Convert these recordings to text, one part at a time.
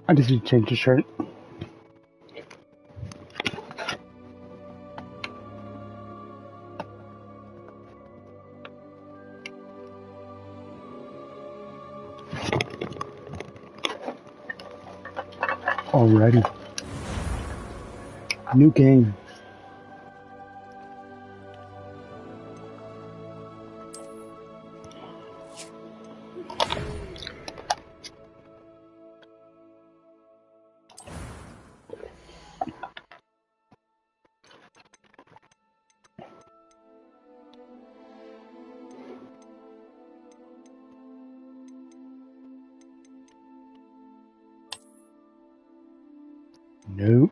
I just need to change the shirt. Alrighty. New game. Nope.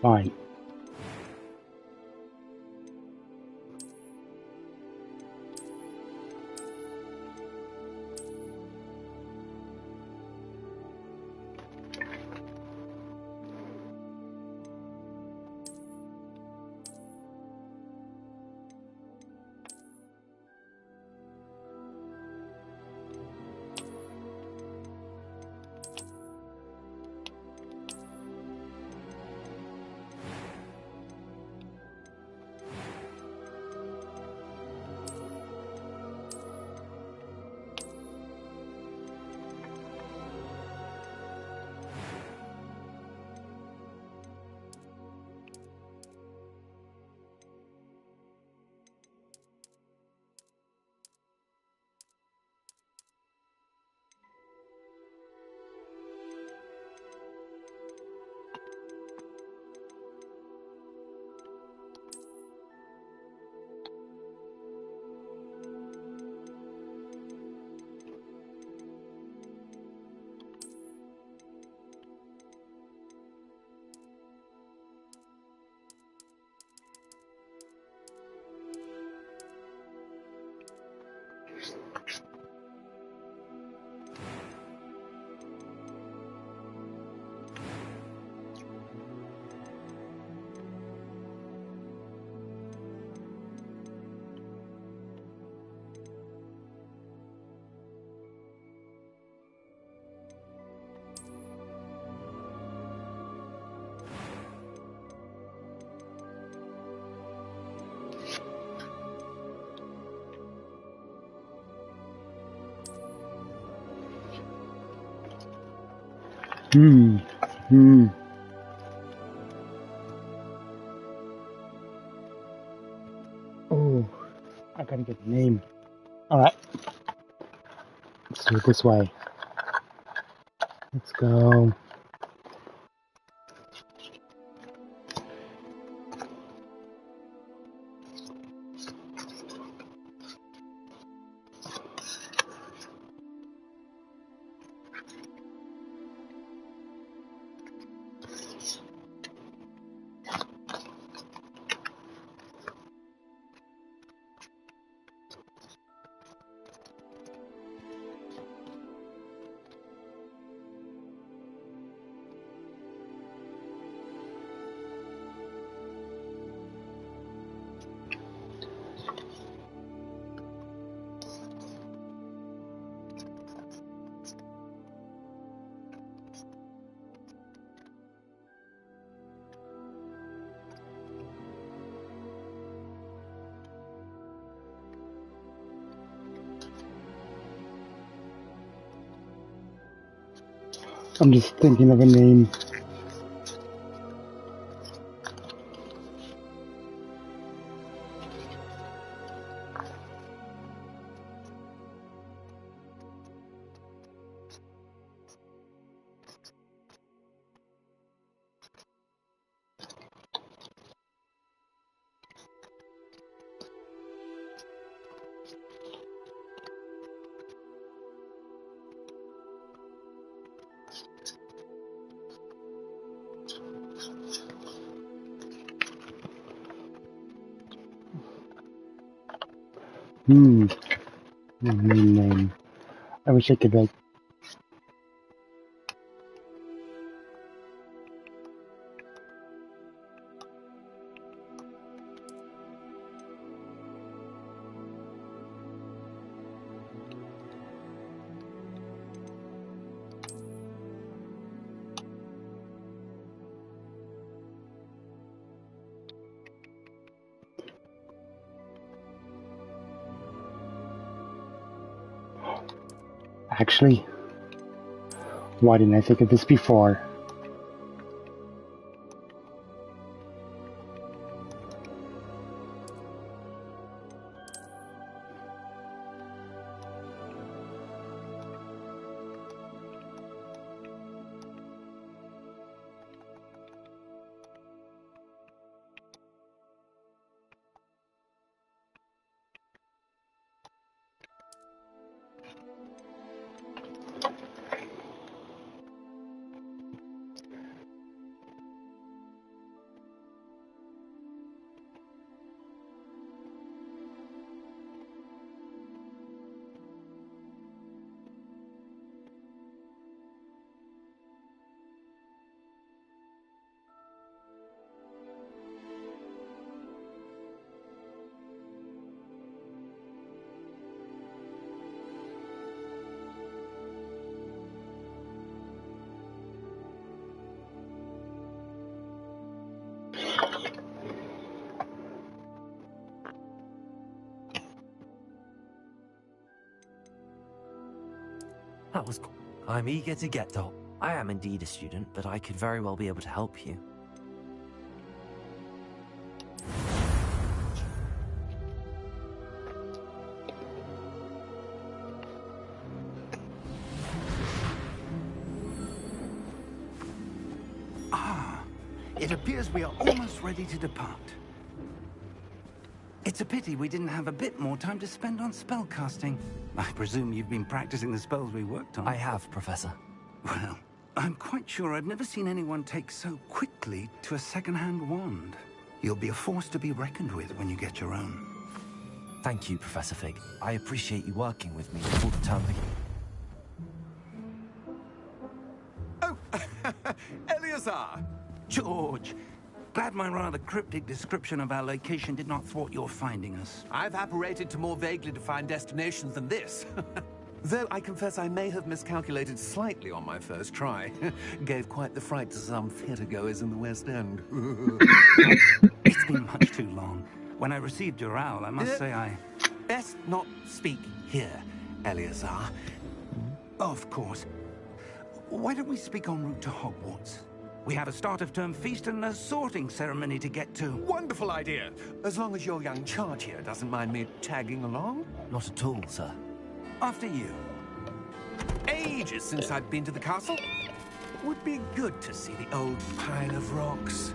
Fine. Oh, I gotta get the name. Alright. Let's do it this way. Let's go. I'm just thinking of a name. Name. I wish I could like. Actually, why didn't I think of this before? That was cool. I'm eager to get to... I am indeed a student, but I could very well be able to help you. It appears we are almost ready to depart. It's a pity we didn't have a bit more time to spend on spellcasting. I presume you've been practicing the spells we worked on. I have, Professor. Well, I'm quite sure I've never seen anyone take so quickly to a second-hand wand. You'll be a force to be reckoned with when you get your own. Thank you, Professor Fig. I appreciate you working with me before the term begins. Oh, Eleazar! George, glad my rather cryptic description of our location did not thwart your finding us. I've apparated to more vaguely defined destinations than this. Though I confess I may have miscalculated slightly on my first try. Gave quite the fright to some theatre-goers in the West End. It's been much too long. When I received your owl, I must say I... Best not speak here, Eleazar. Of course. Why don't we speak en route to Hogwarts? We have a start-of-term feast and a sorting ceremony to get to. Wonderful idea. As long as your young charge here doesn't mind me tagging along. Not at all, sir. After you. Ages since I've been to the castle. Would be good to see the old pile of rocks.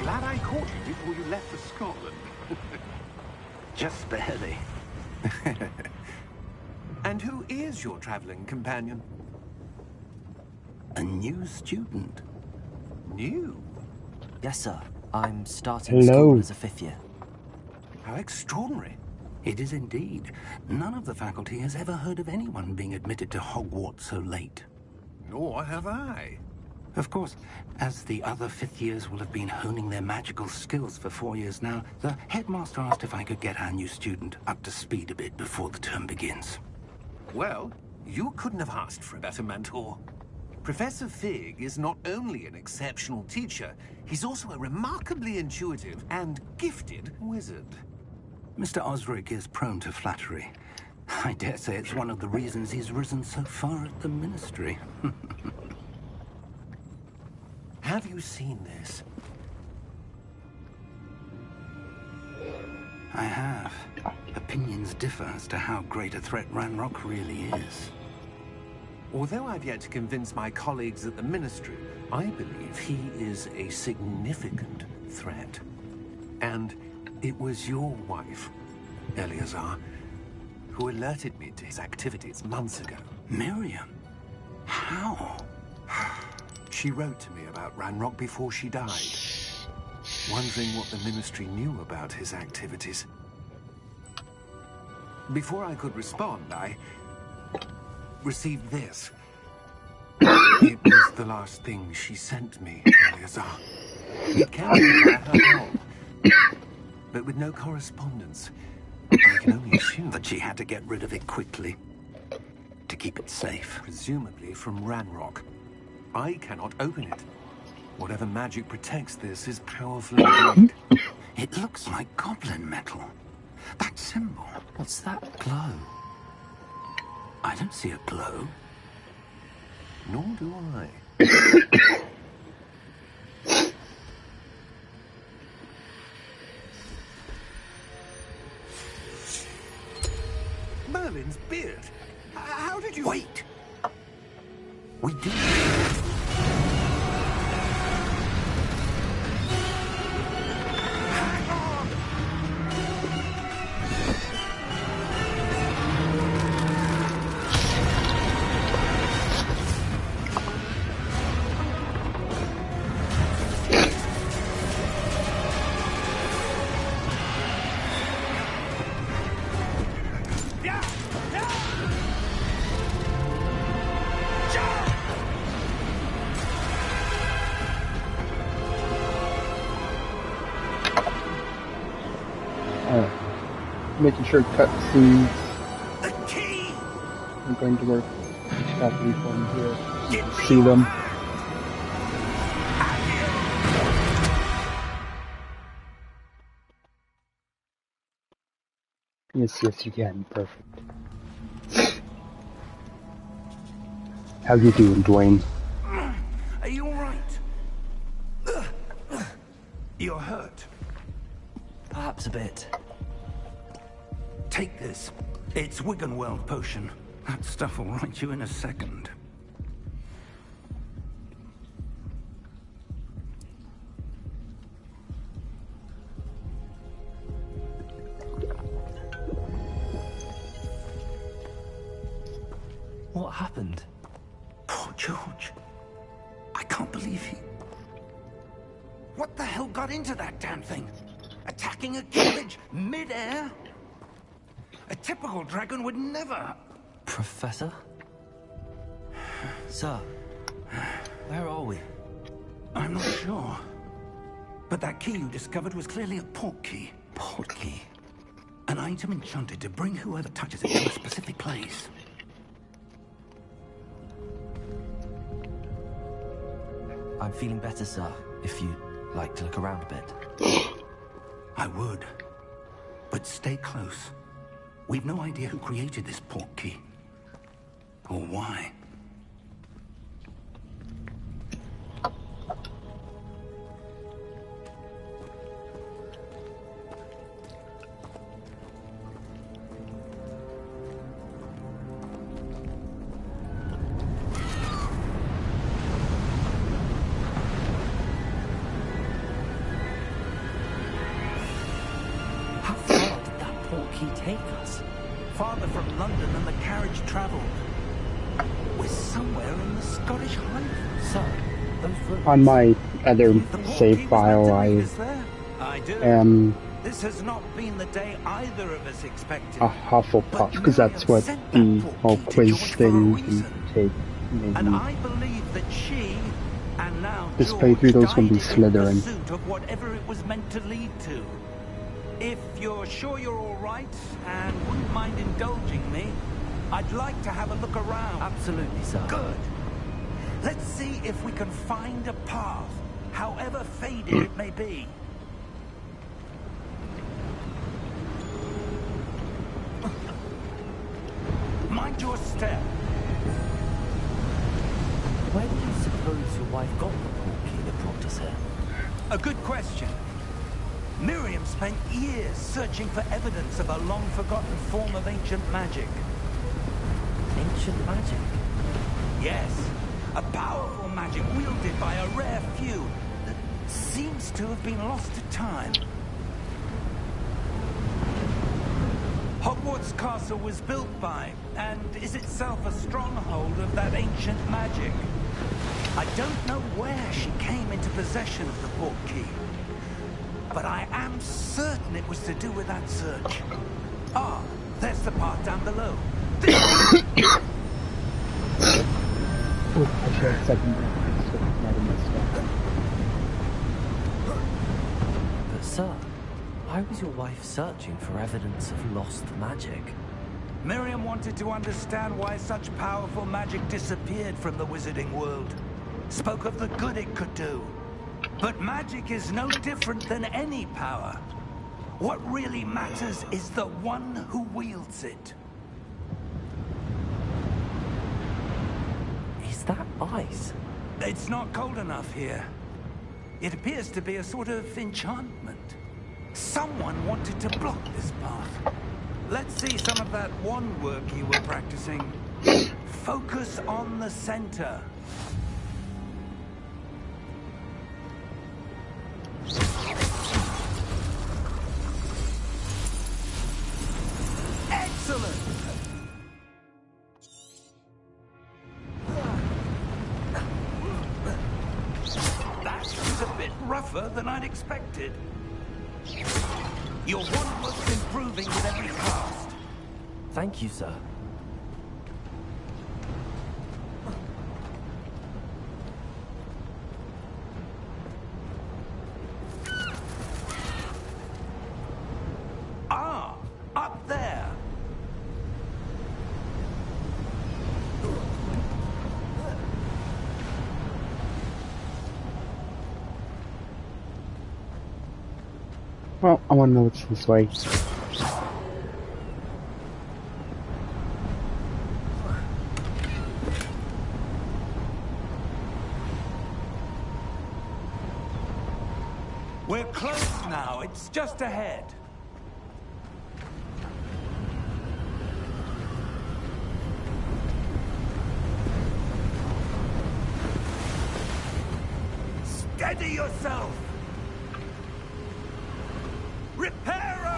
Glad I caught you before you left for Scotland. Just barely. And who is your traveling companion? A new student. New? Yes, sir. I'm starting Hello. school as a 5th year. How extraordinary. It is indeed. None of the faculty has ever heard of anyone being admitted to Hogwarts so late. Nor have I. Of course, as the other 5th years will have been honing their magical skills for 4 years now, the headmaster asked if I could get our new student up to speed a bit before the term begins. Well, you couldn't have asked for a better mentor. Professor Fig is not only an exceptional teacher, he's also a remarkably intuitive and gifted wizard. Mr. Osric is prone to flattery. I dare say it's one of the reasons he's risen so far at the ministry. Have you seen this? I have. Opinions differ as to how great a threat Ranrock really is. Although I've yet to convince my colleagues at the Ministry, I believe he is a significant threat. And it was your wife, Eleazar, who alerted me to his activities months ago. Miriam? How? She wrote to me about Ranrock before she died, wondering what the Ministry knew about his activities. Before I could respond, I received this. It was the last thing she sent me, Eleazar. It came via her help, but with no correspondence. I can only assume That she had to get rid of it quickly to keep it safe. presumably from Ranrock. I cannot open it. Whatever magic protects this is powerful indeed. It looks like goblin metal. That symbol. What's that glow? I don't see a glow. Nor do I. Merlin's beard. How did you... Wait! We do. Hang on! Making sure cutscenes The key! are going to work exactly for me here. You can see them. Yes, you can. Perfect. How you doing, Dwayne? Are you alright? You're hurt. Perhaps a bit. Take this. It's Wiggenweld potion. That stuff will right you in a second. What happened? Poor George. I can't believe he... What the hell got into that damn thing? Attacking a village mid-air? A typical dragon would never... Professor? Sir, where are we? I'm not sure. But that key you discovered was clearly a port key. Port key? An item enchanted to bring whoever touches it to a specific place. I'm feeling better, sir, if you'd like to look around a bit. I would. But stay close. We've no idea who created this port key. Or why. How far did that port key take us? Farther from London than the carriage travelled. We're somewhere in the Scottish Highlands. Sir, those roads... On my other The port key save was file, meant to I lead us there. I do. am This has not been the day either of us expected. a Hufflepuff, because that's what the whole quiz thing can take. And Maybe I believe that she, and now this George, playthrough though is going to be died in Slytherin. pursuit of whatever it was meant to lead to. If you're sure you're all right and wouldn't mind indulging me, I'd like to have a look around. Absolutely, sir. Good. Let's see if we can find a path, however faded it may be. Mind your step. Where do you suppose your wife got the port key that brought us here? A good question. Miriam spent years searching for evidence of a long-forgotten form of ancient magic. Ancient magic? Yes, a powerful magic wielded by a rare few that seems to have been lost to time. Hogwarts Castle was built by, and is itself a stronghold of that ancient magic. I don't know where she came into possession of the portkey, but I am certain it was to do with that search. Ah, there's the path down below. Oh, I should have said that. But sir, why was your wife searching for evidence of lost magic? Miriam wanted to understand why such powerful magic disappeared from the wizarding world. Spoke of the good it could do. But magic is no different than any power. What really matters is the one who wields it. Is that ice? It's not cold enough here. It appears to be a sort of enchantment. Someone wanted to block this path. Let's see some of that wand work you were practicing. Focus on the center. Excellent! That was a bit rougher than I'd expected. Your wand work's improving with every cast. Thank you, sir. Ah, up there. Well, I want to know what's this way. We're close now. It's just ahead. Steady yourself! Reparo!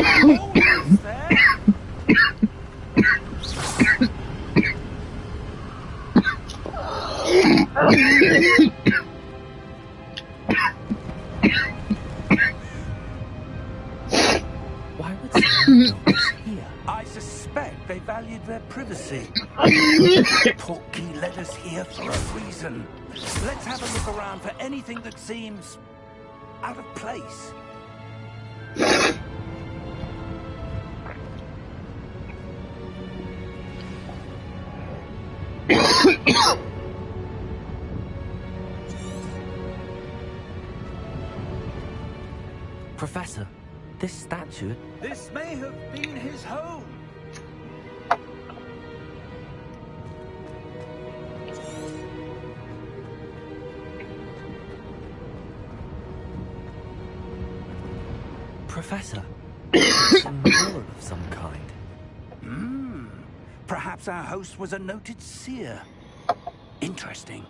Almost there. Why would someone build this here? I suspect they valued their privacy. Portkey led us here for a reason. Let's have a look around for anything that seems out of place. Professor, this statue... This may have been his home. Professor, it's a mural of some kind. Perhaps our host was a noted seer. Interesting.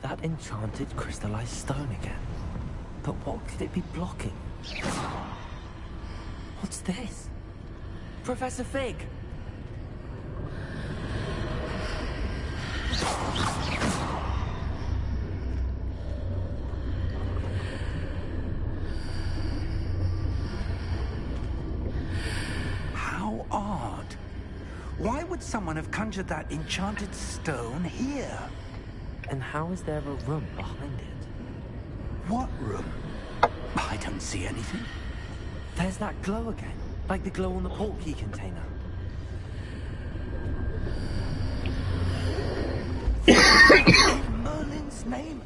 That enchanted crystallized stone again. But what could it be blocking? What's this? Professor Fig! How odd. Why would someone have conjured that enchanted stone here? And how is there a room behind it? What room? I don't see anything. There's that glow again, like the glow on the portkey container. In Merlin's name?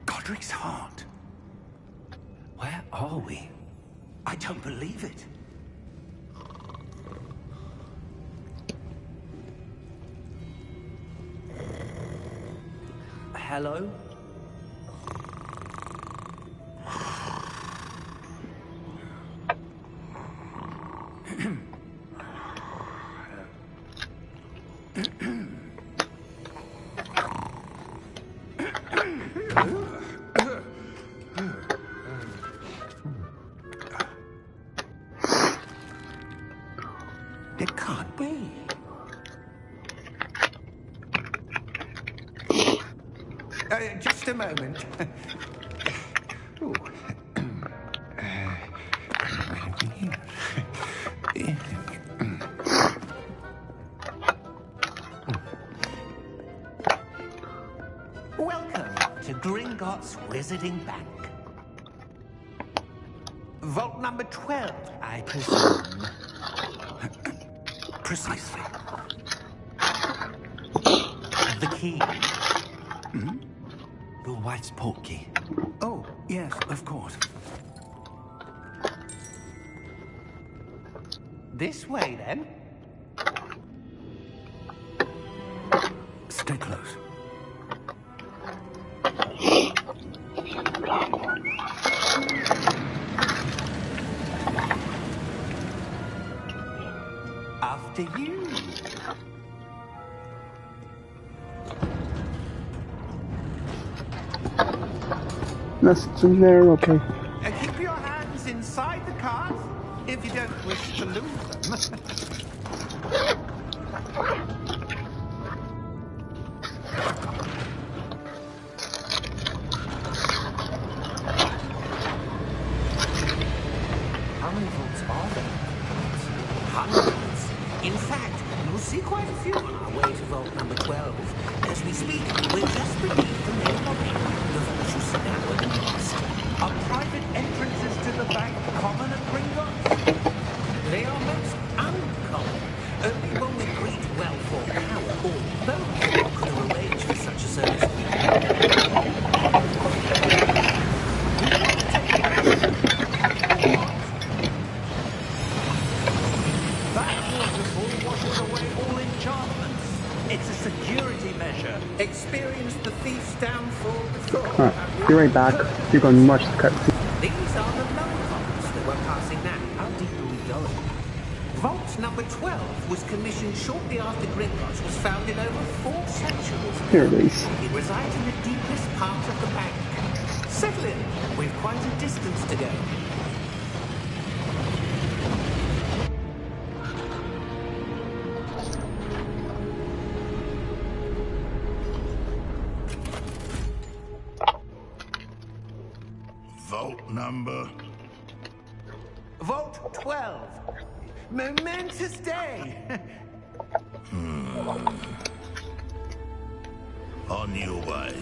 Godric's heart. Where are we? I don't believe it. Hello? It can't be. Just a moment. Ooh. Welcome to Gringotts Wizarding Bank. Vault number 12, I presume. Precisely. The key. Your wife's portkey. Oh, yes, of course. This way, then. Stay close. After you. That's in there, okay. Keep your hands inside the cart if you don't wish to lose them. How many vaults are there? Hundreds. In fact, you'll see quite a few on our way to vault number 12. As we speak, we're just beneath the main lobby. The vaults you see now are the nearest. Are private entrances to the bank common at Gringotts? They are most uncommon. Only one with great wealth or power or both could arrange for such a service. That waterfall washes away all enchantments. It's a security measure. Experienced the thief's downfall before. Alright, be right back. You're going to watch the cutscene. These are the lower vaults that we're passing now. How deep are we going? Vault number 12 was commissioned shortly after Gringotts was founded over 4 centuries. Here it is. It resides in the deepest part of the bank. Settle in. We've quite a distance to go. Vault number. Vault 12. Momentous day. On your way.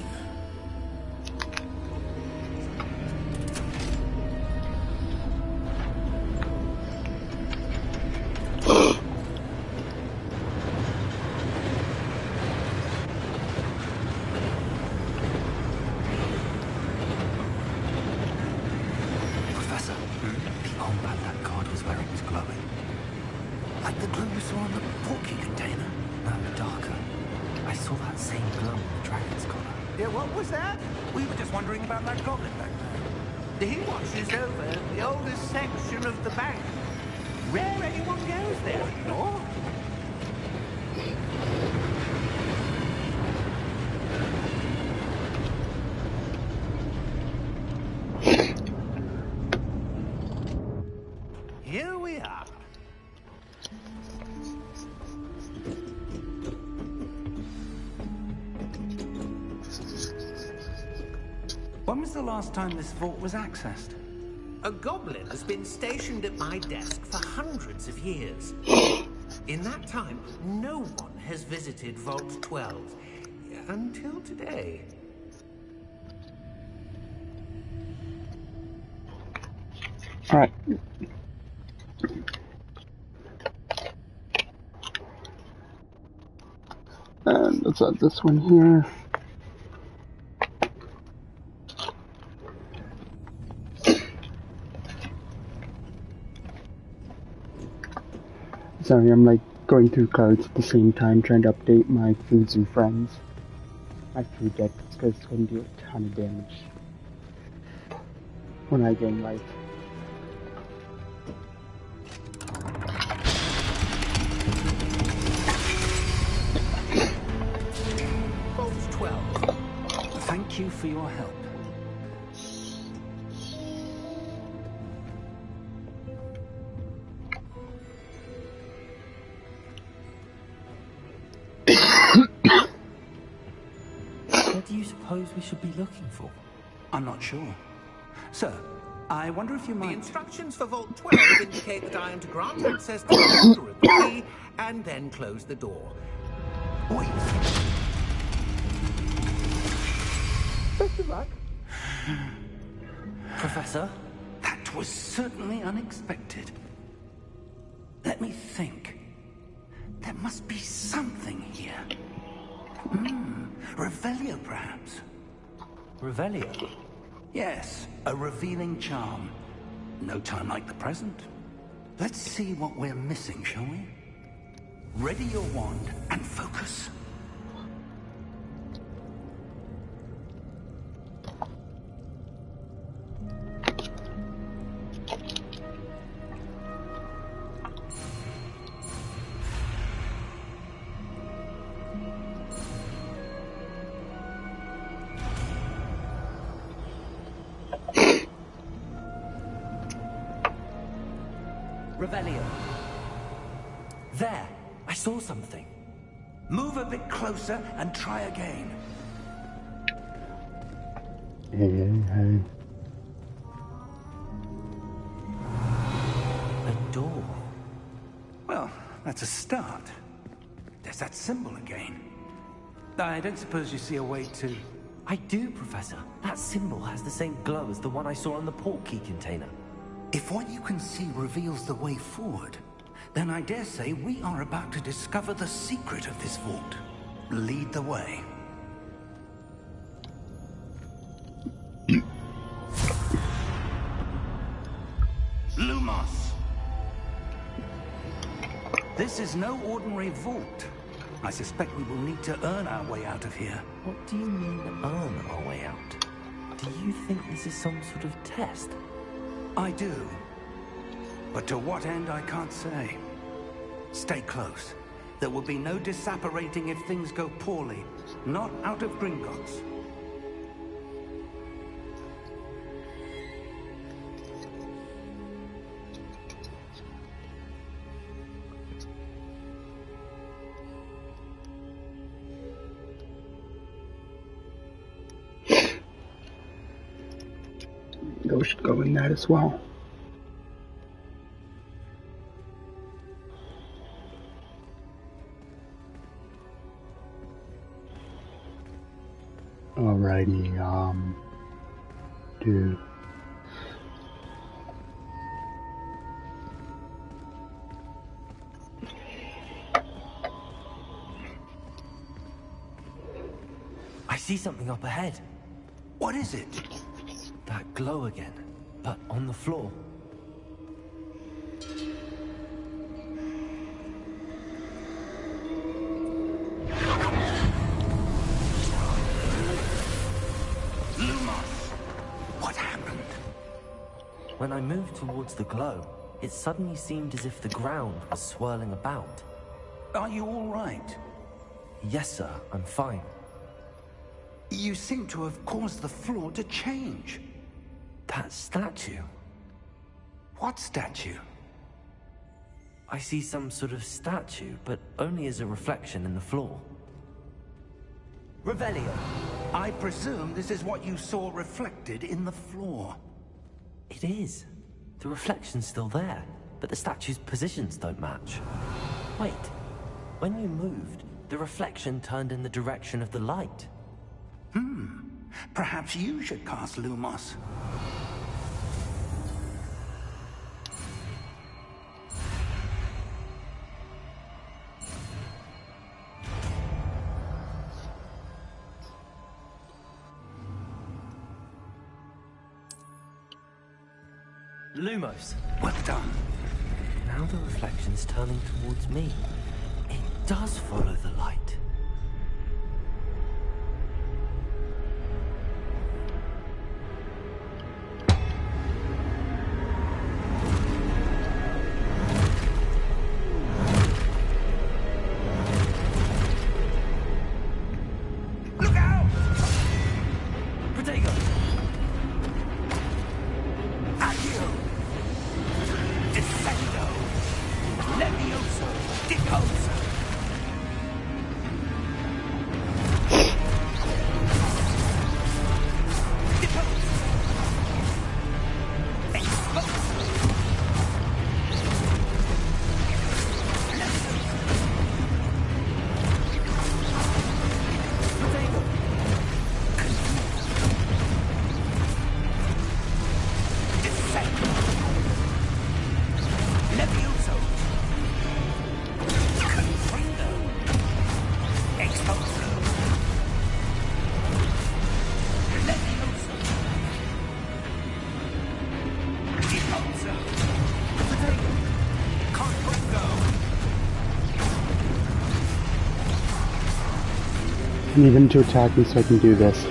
Professor, the told that god was where it was glowing. Like the glow you saw on the porky container. No, darker. I saw that same glow on the dragon's collar. Yeah, what was that? We were just wondering about that goblin back there. He watches over the oldest section of the bank. Rare anyone goes there anymore. Here we are. When was the last time this vault was accessed? A goblin has been stationed at my desk for hundreds of years. In that time, no one has visited Vault 12. Until today. Alright. And let's add this one here. Sorry, I'm like going through cards at the same time, trying to update my foods and friends. I forget because it's going to do a ton of damage when I gain life. Vault 12. Thank you for your help. What do you suppose we should be looking for? I'm not sure. Sir, I wonder if you The might... instructions for Vault 12 indicate that I am to grant access to the holder of the key and then close the door. Wait. Best of luck. Professor? That was certainly unexpected. Let me think. There must be something here. Revelio, perhaps. Revelio? Yes, a revealing charm. No time like the present. Let's see what we're missing, shall we? Ready your wand and focus. Revelio. There! I saw something. Move a bit closer and try again. Hey. A door. Well, that's a start. There's that symbol again. I don't suppose you see a way to... I do, Professor. That symbol has the same glow as the one I saw on the port key container. If what you can see reveals the way forward, then I dare say we are about to discover the secret of this vault. Lead the way. Lumos! This is no ordinary vault. I suspect we will need to earn our way out of here. What do you mean, earn our way out? Do you think this is some sort of test? I do. But to what end, I can't say. Stay close. There will be no disapparating if things go poorly. Not out of Gringotts. Those should go in that as well. Alrighty, dude. I see something up ahead. What is it? That glow again, but on the floor. I moved towards the glow, it suddenly seemed as if the ground was swirling about. Are you all right? Yes, sir, I'm fine. You seem to have caused the floor to change. That statue. What statue? I see some sort of statue, but only as a reflection in the floor. Revelio. I presume this is what you saw reflected in the floor. It is. The reflection's still there, but the statue's positions don't match. Wait. When you moved, the reflection turned in the direction of the light. Perhaps you should cast Lumos. Lumos. Well done. Now the reflection's turning towards me. It does follow the light. Look out! Protego! Accio! Descendo! Levioso! Decoso! I need him to attack me so I can do this.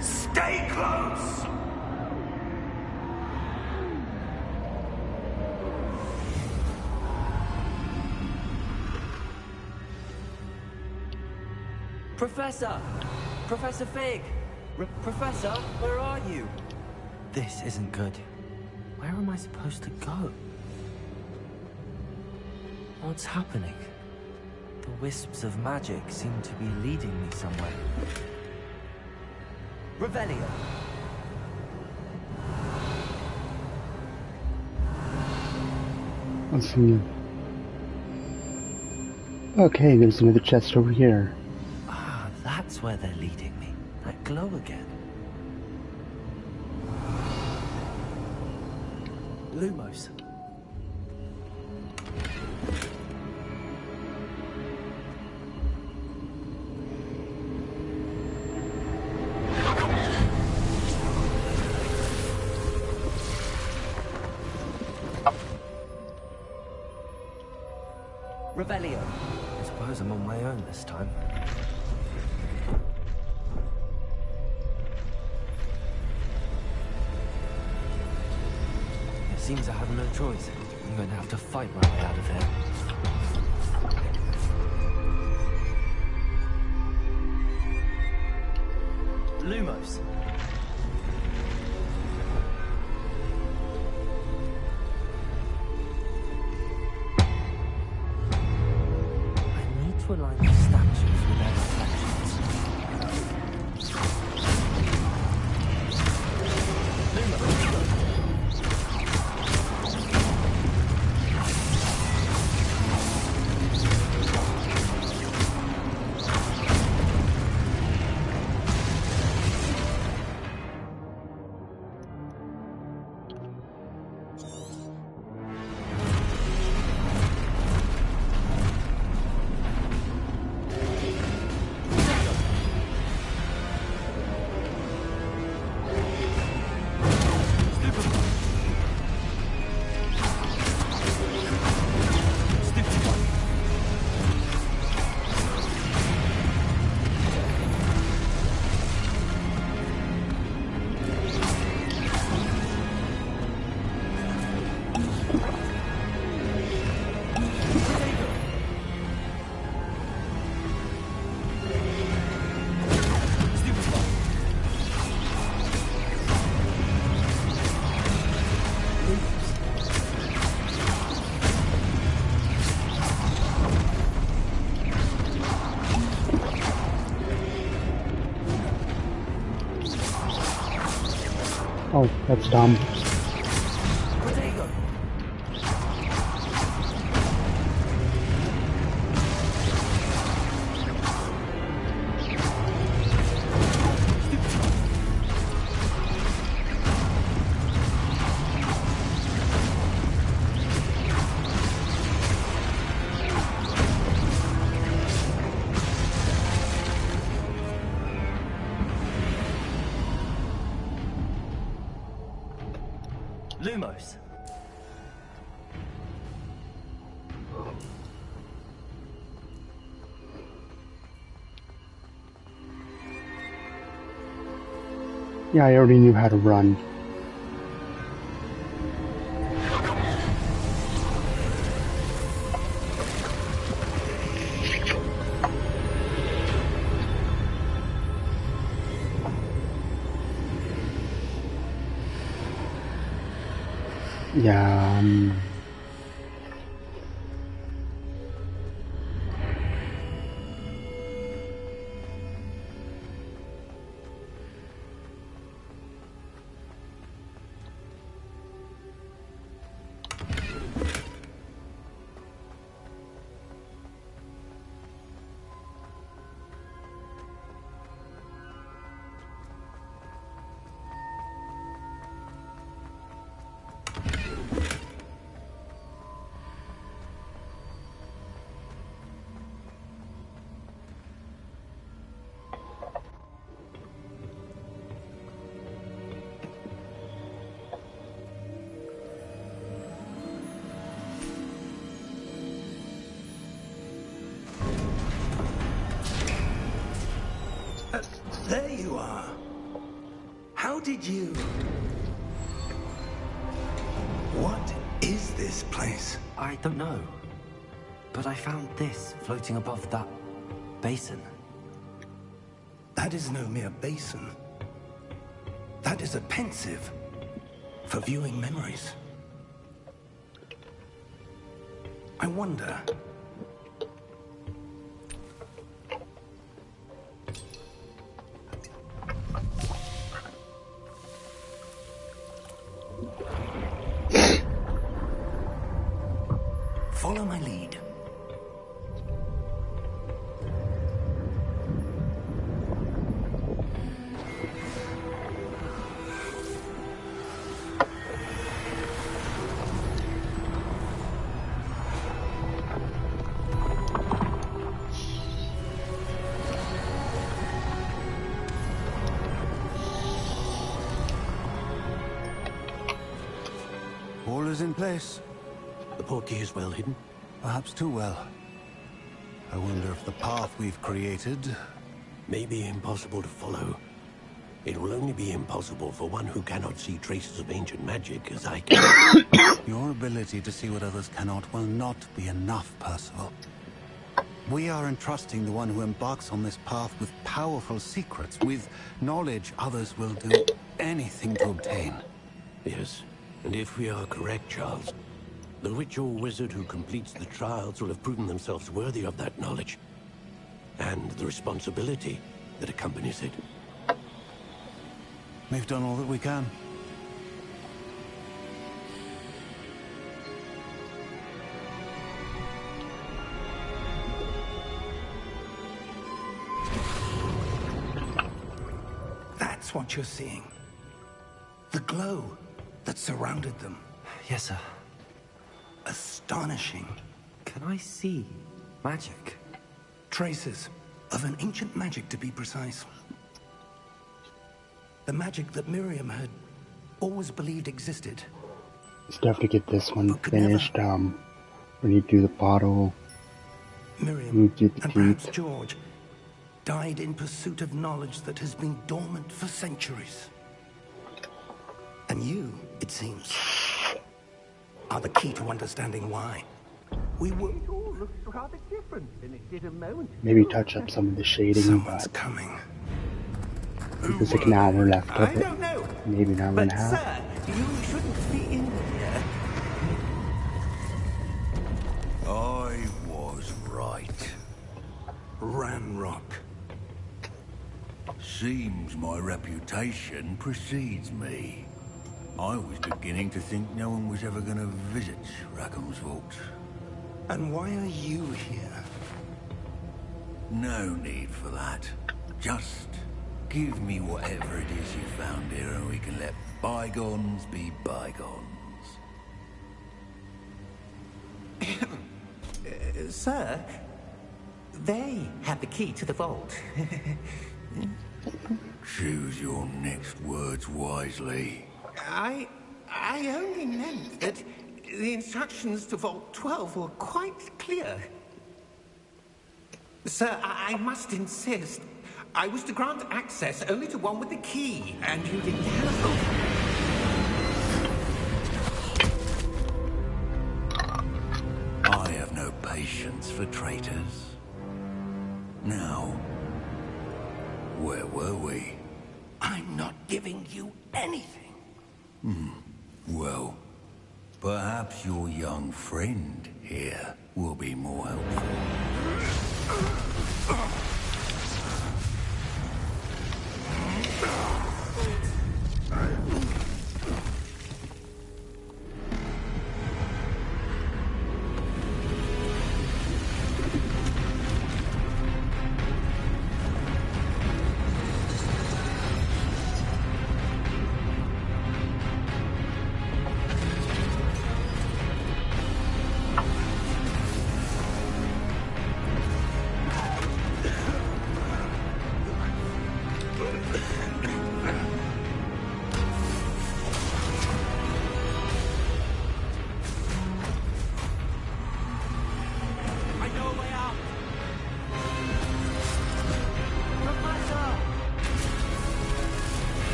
Stay close! Professor! Professor Fig! Professor, where are you? This isn't good. Where am I supposed to go? What's happening? The wisps of magic seem to be leading me somewhere. Revelio! Let's see. Okay, there's another chest over here. Ah, that's where they're leading me. That glow again. Lumos. Revelio. I suppose I'm on my own this time. It seems I have no choice. I'm going to have to fight my way out of here. Lumos. To align the statues with their reflections. Oh, that's dumb. Protego! Lumos. Yeah, I already knew how to run. Yeah, There you are. How did you... What is this place? I don't know. But I found this floating above that basin. That is no mere basin. That is a pensive for viewing memories. I wonder... Follow my lead. All is in place. The portkey is well hidden. Perhaps too well. I wonder if the path we've created... May be impossible to follow. It will only be impossible for one who cannot see traces of ancient magic as I can. Your ability to see what others cannot will not be enough, Percival. We are entrusting the one who embarks on this path with powerful secrets, with knowledge others will do anything to obtain. Yes, and if we are correct, Charles, the witch or wizard who completes the trials will have proven themselves worthy of that knowledge, and the responsibility that accompanies it. We've done all that we can. That's what you're seeing. The glow that surrounded them. Yes, sir. Astonishing. Can I see magic? Traces of an ancient magic, to be precise. The magic that Miriam had always believed existed. still have to get this one finished. We need to do the bottle. Miriam, do the and perhaps teeth. George, died in pursuit of knowledge that has been dormant for centuries. And you, it seems, are the key to understanding why. We were... It all looks rather different than it did a moment ago. Maybe touch up some of the shading, Someone's but coming. there's like an hour left I of it. don't know. Maybe an hour and But, a half. sir, you shouldn't be in here. I was right. Ranrock. Seems my reputation precedes me. I was beginning to think no one was ever going to visit Rackham's vault. And why are you here? No need for that. Just give me whatever it is you found here and we can let bygones be bygones. Sir, they have the key to the vault. Choose your next words wisely. I only meant that the instructions to Vault 12 were quite clear. Sir, I must insist. I was to grant access only to one with the key, and you didn't have I have no patience for traitors. Now, where were we? I'm not giving you anything. Well, perhaps your young friend here will be more helpful.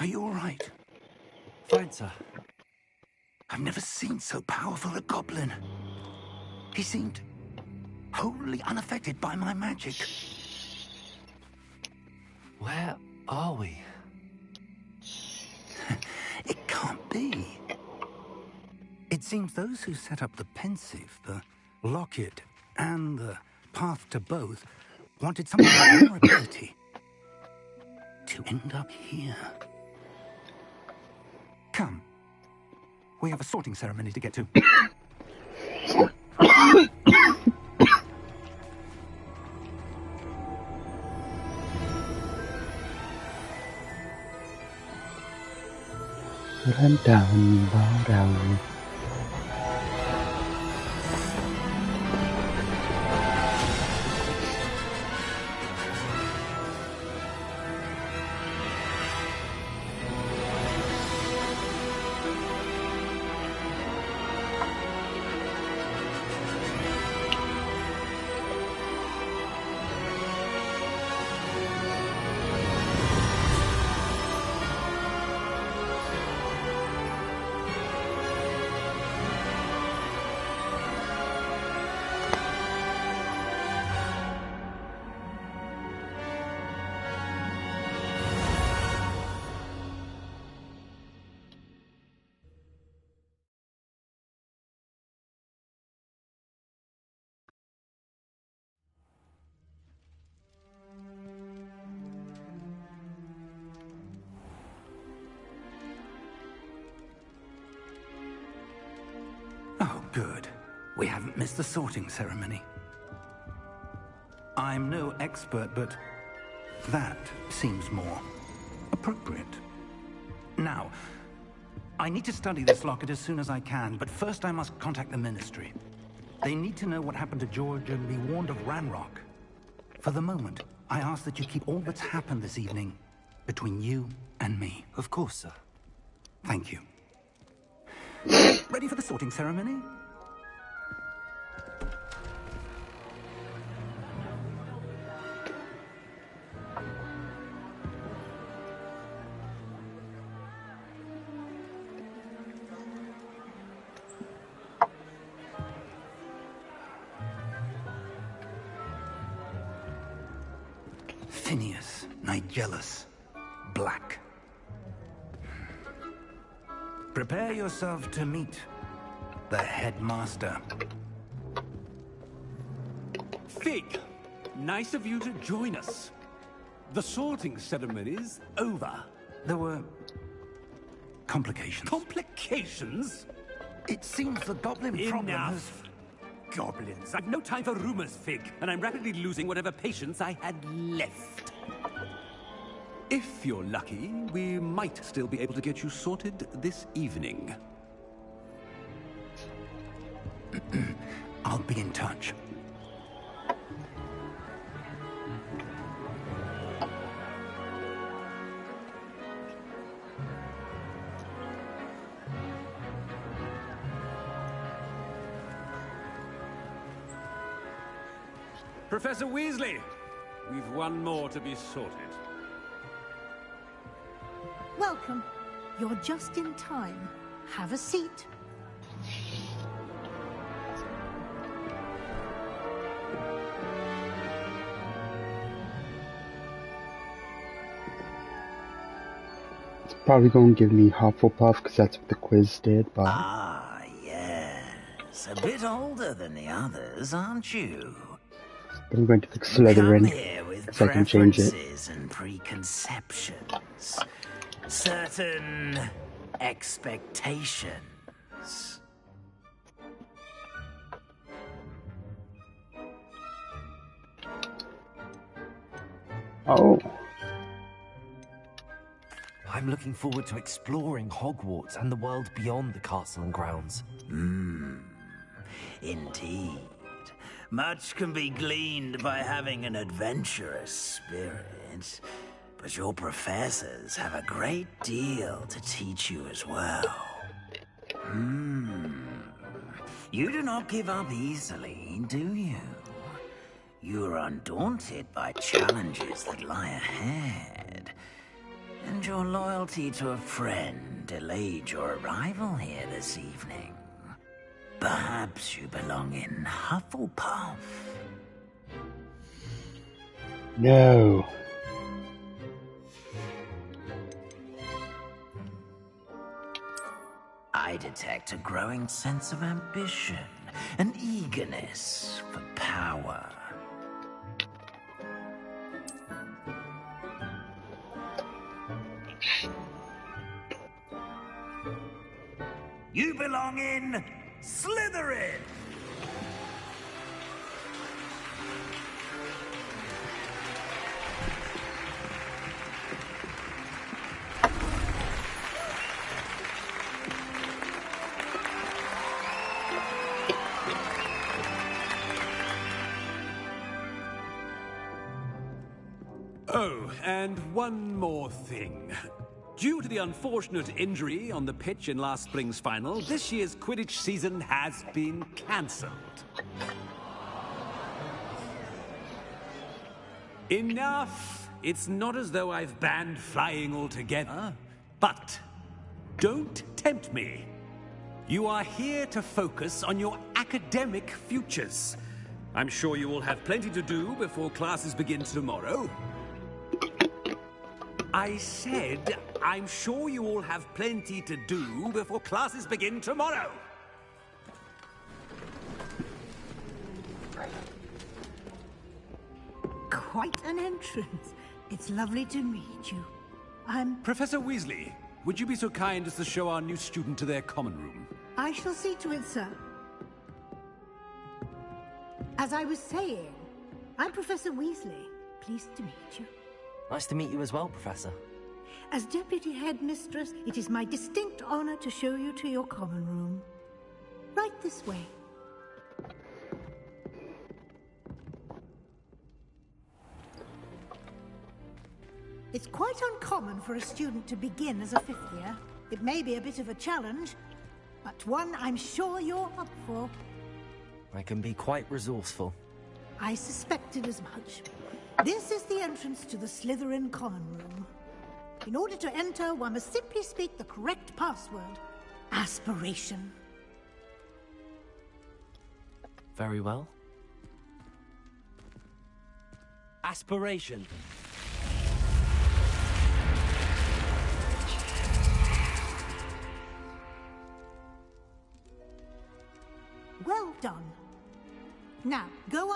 Are you all right? Fine, sir. I've never seen so powerful a goblin. He seemed wholly unaffected by my magic. Where are we? It can't be. It seems those who set up the pensive, the locket, and the path to both wanted something like vulnerability. To end up here. Come. We have a sorting ceremony to get to. Run down, bow down. Oh, good. We haven't missed the sorting ceremony. I'm no expert, but that seems more appropriate. Now, I need to study this locket as soon as I can, but first I must contact the Ministry. They need to know what happened to George and be warned of Ranrock. For the moment, I ask that you keep all that's happened this evening between you and me. Of course, sir. Thank you. Ready for the sorting ceremony? Phineas, Nigellus, Black. Prepare yourself to meet the headmaster. Fig, nice of you to join us. The sorting ceremony's over. There were complications. Complications? It seems the goblin problem has... Enough. Goblins. I've no time for rumors, Fig, and I'm rapidly losing whatever patience I had left. If you're lucky, we might still be able to get you sorted this evening. I'll be in touch. Professor Weasley, we've one more to be sorted. Welcome. You're just in time. Have a seat. It's probably going to give me Hufflepuff because that's what the quiz did, but... Ah, yes. A bit older than the others, aren't you? I'm going to pick Come Slytherin, here with so I can change it. preferences and preconceptions. Certain expectations. Oh, I'm looking forward to exploring Hogwarts and the world beyond the castle and grounds. Indeed. Much can be gleaned by having an adventurous spirit, but your professors have a great deal to teach you as well. You do not give up easily, do you? You are undaunted by challenges that lie ahead, and your loyalty to a friend delayed your arrival here this evening. Perhaps you belong in Hufflepuff. no. I detect a growing sense of ambition, an eagerness for power. You belong in Slytherin! Oh, and one more thing. Due to the unfortunate injury on the pitch in last spring's final, this year's Quidditch season has been cancelled. Enough! It's not as though I've banned flying altogether. But don't tempt me. You are here to focus on your academic futures. I'm sure you will have plenty to do before classes begin tomorrow. I said, I'm sure you all have plenty to do before classes begin tomorrow. Quite an entrance. It's lovely to meet you. Professor Weasley, would you be so kind as to show our new student to their common room? I shall see to it, sir. As I was saying, I'm Professor Weasley. Pleased to meet you. Nice to meet you as well, Professor. As Deputy Headmistress, it is my distinct honor to show you to your common room. Right this way. It's quite uncommon for a student to begin as a fifth year. It may be a bit of a challenge, but one I'm sure you're up for. I can be quite resourceful. I suspected as much. This is the entrance to the Slytherin common room. In order to enter, one must simply speak the correct password. Aspiration. Very well. Aspiration.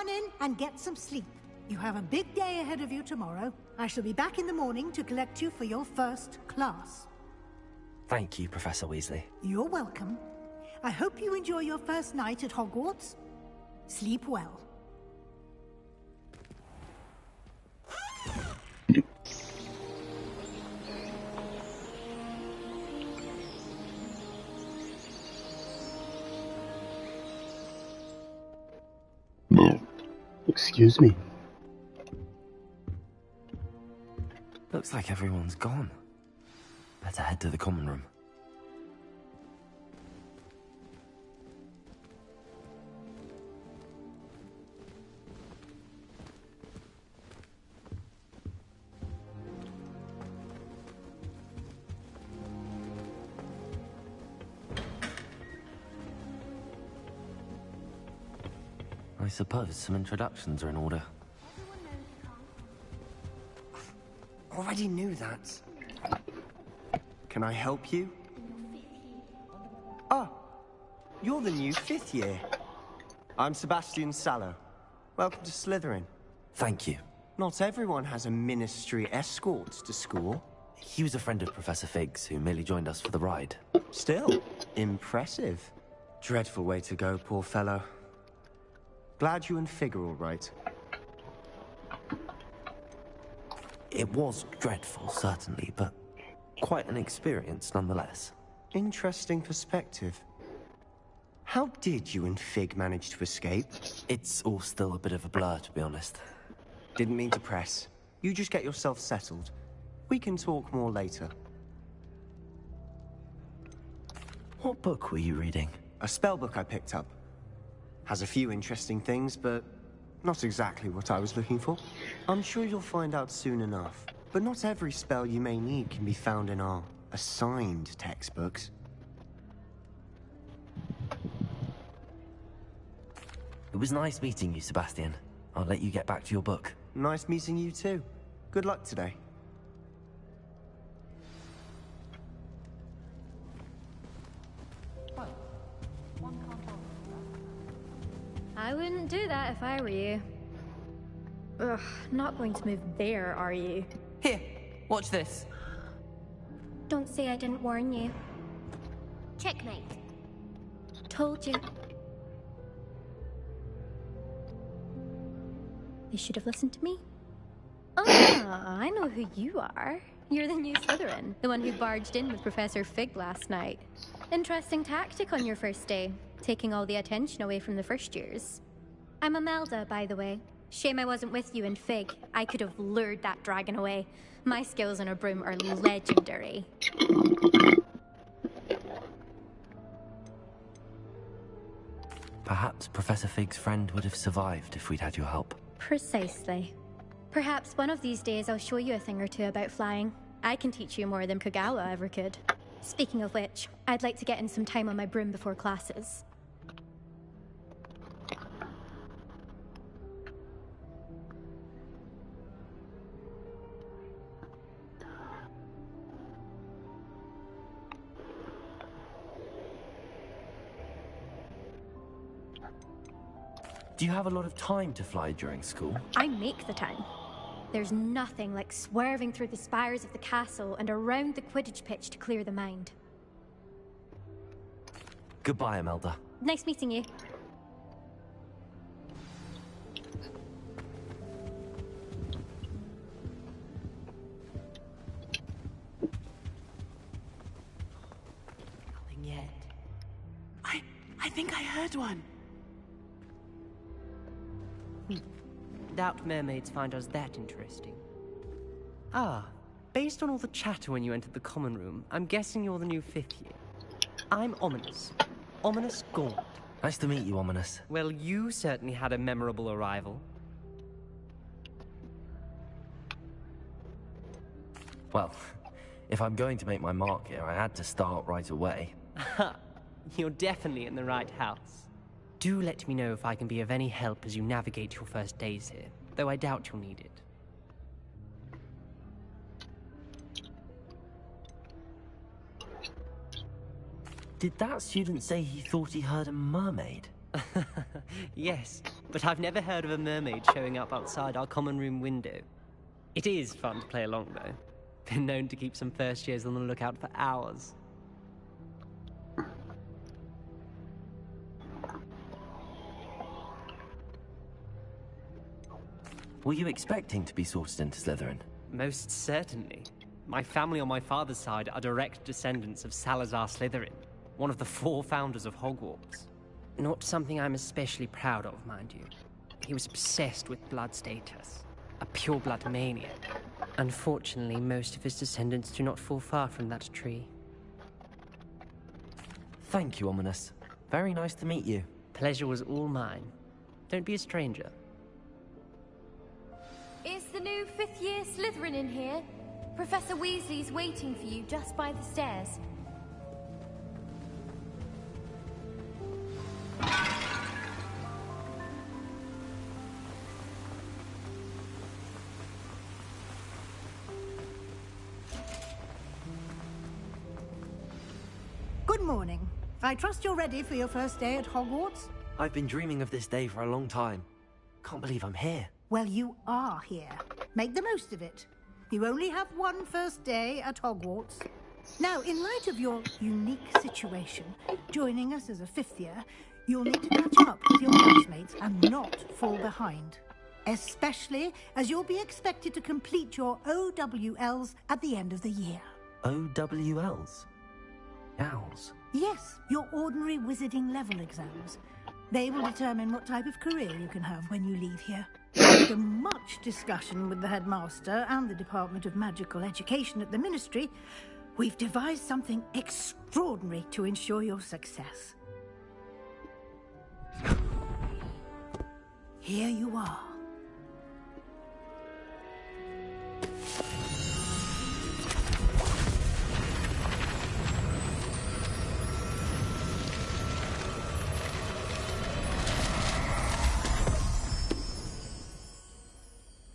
on in and get some sleep. You have a big day ahead of you tomorrow. I shall be back in the morning to collect you for your first class. Thank you, Professor Weasley. You're welcome. I hope you enjoy your first night at Hogwarts. Sleep well. Excuse me. Looks like everyone's gone. Better head to the common room. I suppose some introductions are in order. Already knew that. Can I help you? Ah, you're the new 5th year. I'm Sebastian Sallow. Welcome to Slytherin. Thank you. Not everyone has a ministry escort to school. He was a friend of Professor Fig's who merely joined us for the ride. Still, impressive. Dreadful way to go, poor fellow. Glad you and Fig are all right. It was dreadful, certainly, but quite an experience nonetheless. Interesting perspective. How did you and Fig manage to escape? It's all still a bit of a blur, to be honest. Didn't mean to press. You just get yourself settled. We can talk more later. What book were you reading? A spell book I picked up. Has a few interesting things, but not exactly what I was looking for. I'm sure you'll find out soon enough. But not every spell you may need can be found in our assigned textbooks. It was nice meeting you, Sebastian. I'll let you get back to your book. Nice meeting you too. Good luck today. I wouldn't do that if I were you. Ugh, not going to move there, are you? Here, watch this. Don't say I didn't warn you. Checkmate. Told you. You should have listened to me. Ah, I know who you are. You're the new Slytherin, the one who barged in with Professor Fig last night. Interesting tactic on your first day, taking all the attention away from the first years. I'm Imelda, by the way. Shame I wasn't with you in Fig. I could have lured that dragon away. My skills on a broom are legendary. Perhaps Professor Fig's friend would have survived if we'd had your help. Precisely. Perhaps one of these days I'll show you a thing or two about flying. I can teach you more than Kogawa ever could. Speaking of which, I'd like to get in some time on my broom before classes. Do you have a lot of time to fly during school? I make the time. There's nothing like swerving through the spires of the castle and around the Quidditch pitch to clear the mind. Goodbye, Imelda. Nice meeting you. Nothing yet. I think I heard one. Doubt mermaids find us that interesting. Ah, based on all the chatter when you entered the common room, I'm guessing you're the new 5th year. I'm Ominous. Ominous Gaunt. Nice to meet you, Ominous. Well, you certainly had a memorable arrival. Well, if I'm going to make my mark here, I had to start right away. Ha! You're definitely in the right house. Do let me know if I can be of any help as you navigate your first days here, though I doubt you'll need it. Did that student say he thought he heard a mermaid? Yes, but I've never heard of a mermaid showing up outside our common room window. It is fun to play along, though. Been known to keep some first years on the lookout for hours. Were you expecting to be sorted into Slytherin? Most certainly. My family on my father's side are direct descendants of Salazar Slytherin, one of the 4 founders of Hogwarts. Not something I'm especially proud of, mind you. He was obsessed with blood status, a pure-blood maniac. Unfortunately, most of his descendants do not fall far from that tree. Thank you, Ominous. Very nice to meet you. Pleasure was all mine. Don't be a stranger. Is the new 5th year Slytherin in here? Professor Weasley's waiting for you just by the stairs. Good morning. I trust you're ready for your first day at Hogwarts? I've been dreaming of this day for a long time. Can't believe I'm here. Well, you are here. Make the most of it. You only have one first day at Hogwarts. Now, in light of your unique situation, joining us as a 5th year, you'll need to catch up with your batchmates and not fall behind. Especially as you'll be expected to complete your OWLs at the end of the year. OWLs? Owls? Yes, your ordinary wizarding level exams. They will determine what type of career you can have when you leave here. After much discussion with the headmaster and the Department of Magical Education at the Ministry, we've devised something extraordinary to ensure your success. Here you are.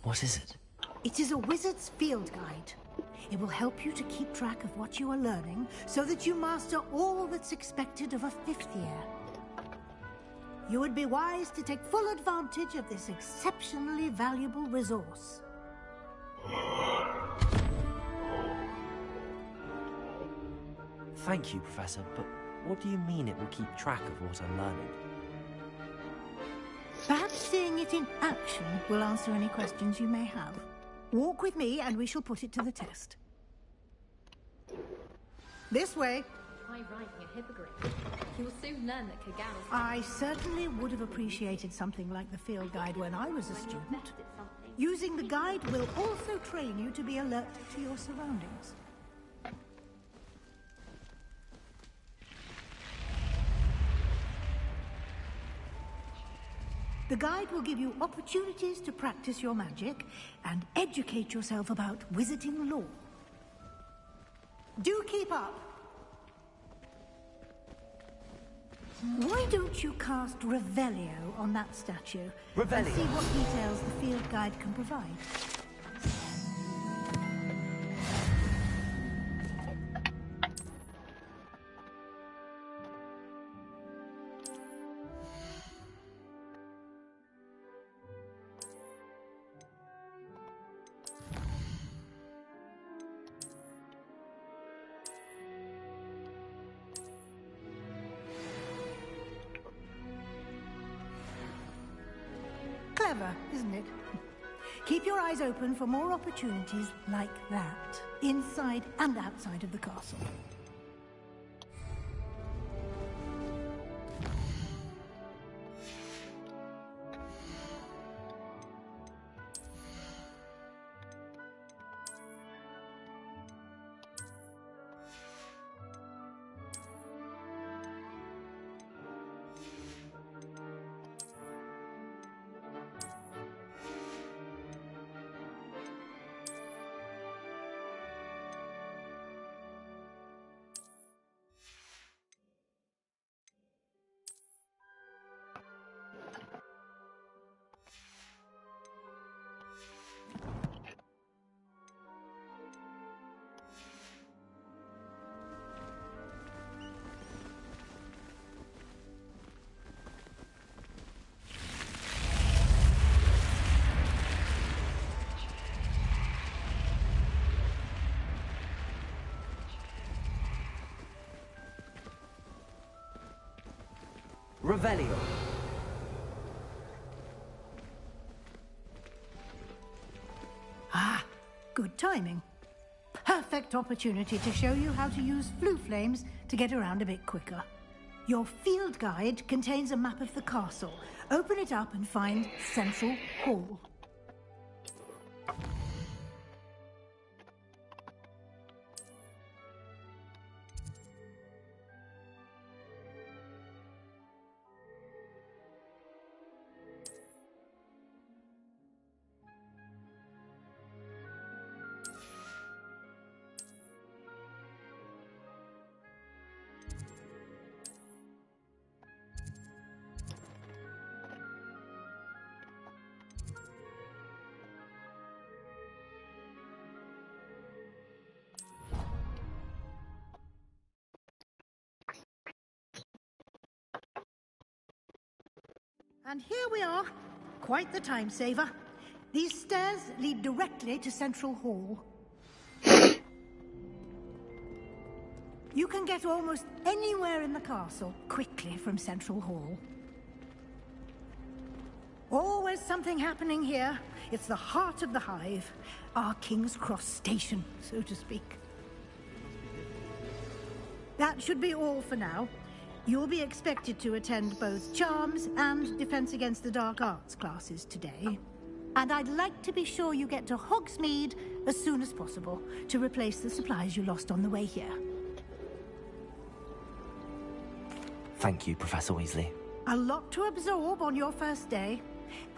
What is it? It is a wizard's field guide. It will help you to keep track of what you are learning so that you master all that's expected of a 5th year. You would be wise to take full advantage of this exceptionally valuable resource. Thank you, Professor, but what do you mean it will keep track of what I'm learning? Perhaps seeing it in action will answer any questions you may have. Walk with me and we shall put it to the test. This way. My writing a hippogriff. You will soon learn that Kagana's... I certainly would have appreciated something like the field guide when I was a student. Using the guide will also train you to be alert to your surroundings. The guide will give you opportunities to practice your magic and educate yourself about wizarding lore. Do keep up! Why don't you cast Revelio on that statue and see what details the field guide can provide? Clever, isn't it? Keep your eyes open for more opportunities like that, inside and outside of the castle. Revelio. Ah, good timing. Perfect opportunity to show you how to use flue flames to get around a bit quicker. Your field guide contains a map of the castle. Open it up and find Central Hall. And here we are. Quite the time saver. These stairs lead directly to Central Hall. You can get almost anywhere in the castle quickly from Central Hall. Always something happening here. It's the heart of the hive. Our King's Cross station, so to speak. That should be all for now. You'll be expected to attend both Charms and Defense Against the Dark Arts classes today. And I'd like to be sure you get to Hogsmeade as soon as possible to replace the supplies you lost on the way here. Thank you, Professor Weasley. A lot to absorb on your first day,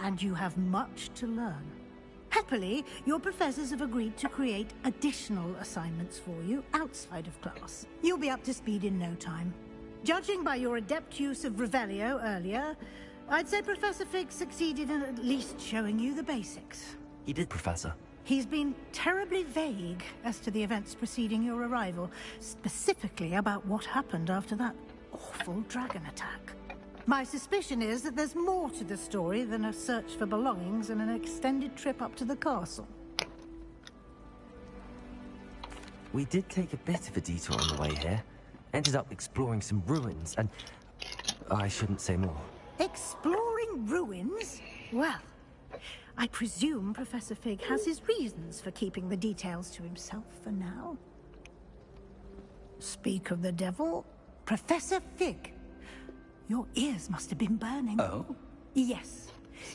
and you have much to learn. Happily, your professors have agreed to create additional assignments for you outside of class. You'll be up to speed in no time. Judging by your adept use of Revelio earlier, I'd say Professor Fig succeeded in at least showing you the basics. He did, Professor. He's been terribly vague as to the events preceding your arrival, specifically about what happened after that awful dragon attack. My suspicion is that there's more to the story than a search for belongings and an extended trip up to the castle. We did take a bit of a detour on the way here. Ended up exploring some ruins, and I shouldn't say more. Exploring ruins? Well, I presume Professor Fig has his reasons for keeping the details to himself for now. Speak of the devil, Professor Fig. Your ears must have been burning. Oh? Yes.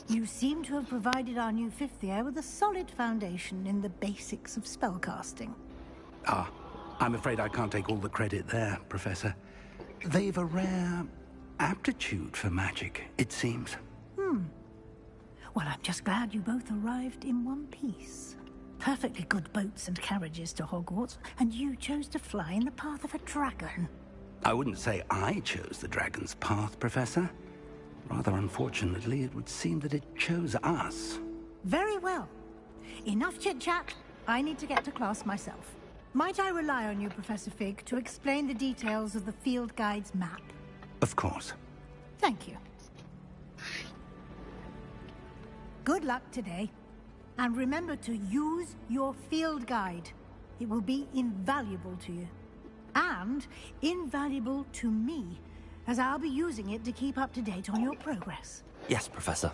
You seem to have provided our new fifth year with a solid foundation in the basics of spellcasting. Ah, I'm afraid I can't take all the credit there, Professor. They've a rare aptitude for magic, it seems. Well, I'm just glad you both arrived in one piece. Perfectly good boats and carriages to Hogwarts, and you chose to fly in the path of a dragon. I wouldn't say I chose the dragon's path, Professor. Rather unfortunately, it would seem that it chose us. Very well. Enough chit-chat. I need to get to class myself. Might I rely on you, Professor Fig, to explain the details of the field guide's map? Of course. Thank you. Good luck today. And remember to use your field guide. It will be invaluable to you. And invaluable to me, as I'll be using it to keep up to date on your progress. Yes, Professor.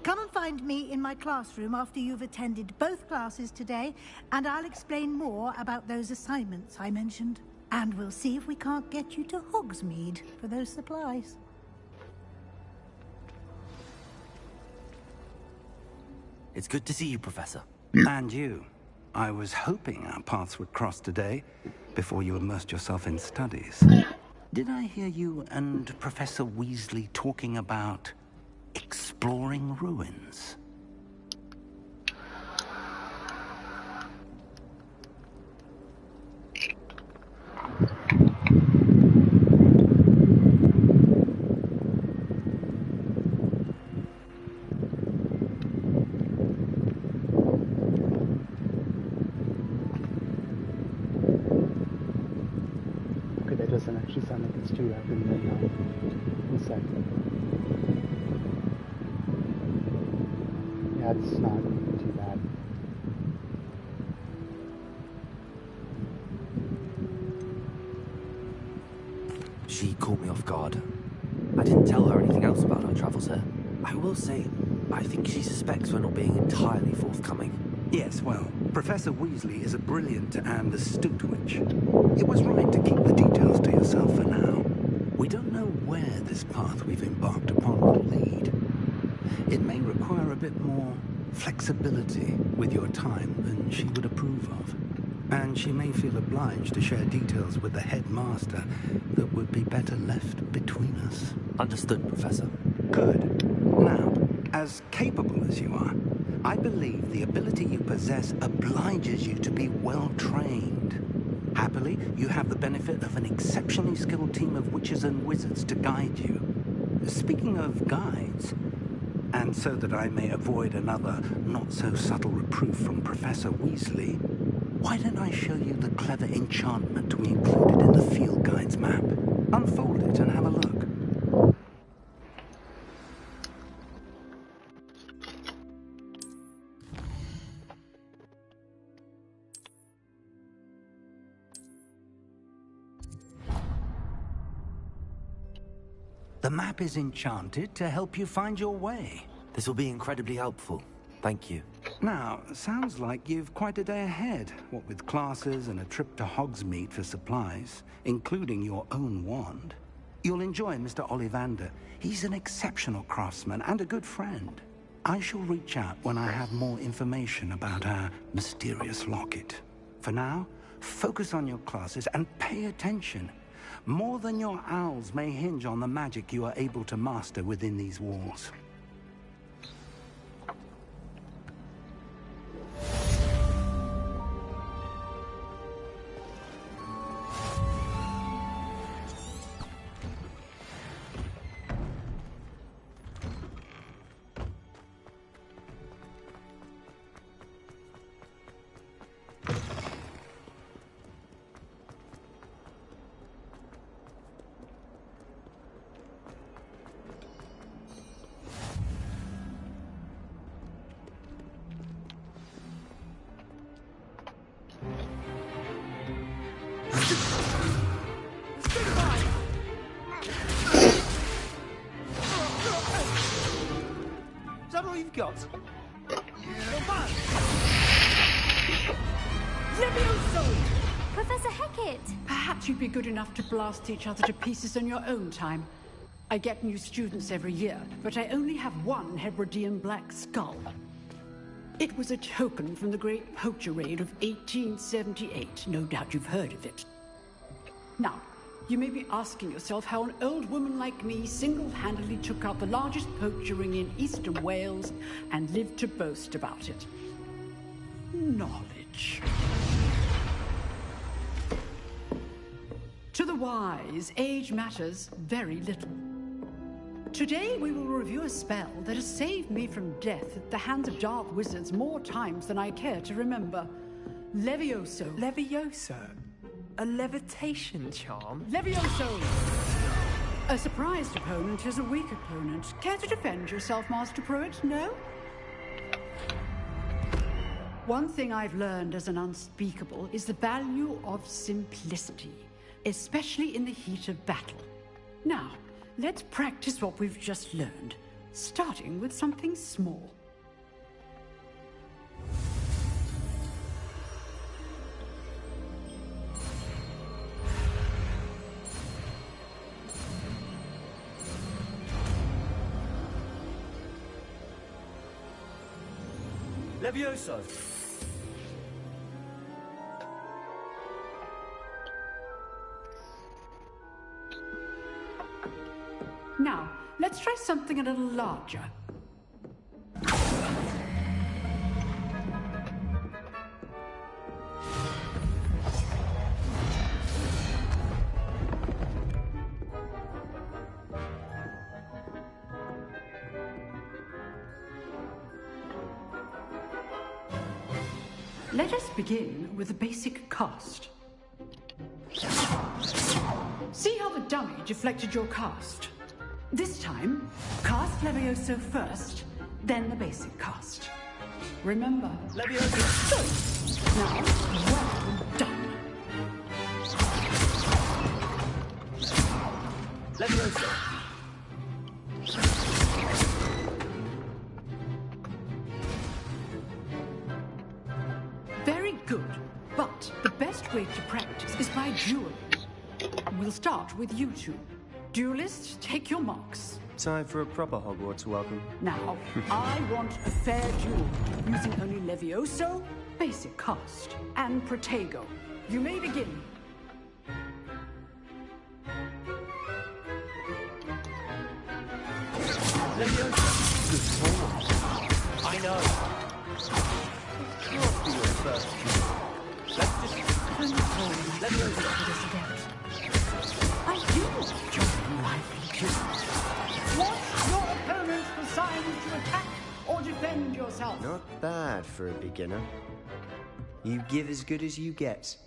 Come and find me in my classroom after you've attended both classes today, and I'll explain more about those assignments I mentioned. And we'll see if we can't get you to Hogsmeade for those supplies. It's good to see you, Professor. And you. I was hoping our paths would cross today, before you immersed yourself in studies. Did I hear you and Professor Weasley talking about exploring ruins? Okay, that doesn't actually sound like it's too rapid right now. One second. Yeah, it's not too bad. She caught me off guard. I didn't tell her anything else about our travels here. I will say, I think she suspects we're not being entirely forthcoming. Yes, well, Professor Weasley is a brilliant and astute witch. It was right to keep the details to yourself for now. We don't know where this path we've embarked upon will lead. It may require a bit more flexibility with your time than she would approve of. And she may feel obliged to share details with the headmaster that would be better left between us. Understood, Professor. Good. Now, as capable as you are, I believe the ability you possess obliges you to be well trained. Happily, you have the benefit of an exceptionally skilled team of witches and wizards to guide you. Speaking of guides, and so that I may avoid another not-so-subtle reproof from Professor Weasley, why don't I show you the clever enchantment we included in the field guide's map? Unfold it and have a look. The map is enchanted to help you find your way. This will be incredibly helpful. Thank you. Now, sounds like you've quite a day ahead, what with classes and a trip to Hogsmeade for supplies, including your own wand. You'll enjoy Mr. Ollivander. He's an exceptional craftsman and a good friend. I shall reach out when I have more information about our mysterious locket. For now, focus on your classes and pay attention. More than your owls may hinge on the magic you are able to master within these walls. Is that all you've got? Levioso! Professor Hecat! Perhaps you'd be good enough to blast each other to pieces in your own time. I get new students every year, but I only have one Hebridean black skull. It was a token from the Great Poacher Raid of 1878. No doubt you've heard of it. Now, you may be asking yourself how an old woman like me single-handedly took out the largest poacher ring in eastern Wales and lived to boast about it. Knowledge. To the wise, age matters very little. Today we will review a spell that has saved me from death at the hands of dark wizards more times than I care to remember. Levioso. Levioso? A levitation charm? Levioso! A surprised opponent is a weak opponent. Care to defend yourself, Master Pruitt? No? One thing I've learned as an unspeakable is the value of simplicity, especially in the heat of battle. Now, let's practice what we've just learned, starting with something small. Levioso! Now, let's try something a little larger. Let us begin with the basic cast. See how the dummy deflected your cast? This time, cast Levioso first, then the basic cast. Remember, Levioso. Good. Now, well done. Levioso! best way to practice is by dueling. We'll start with you two. Duelists, take your marks. Time for a proper Hogwarts welcome. Now, I want a fair duel, using only Levioso, basic cast, and Protego. You may begin. I know. Can't be your first duel. Let's just Leviosa put us together. I do join lively duels. Watch your opponent for signs to attack or defend yourself. Not bad for a beginner. You give as good as you get.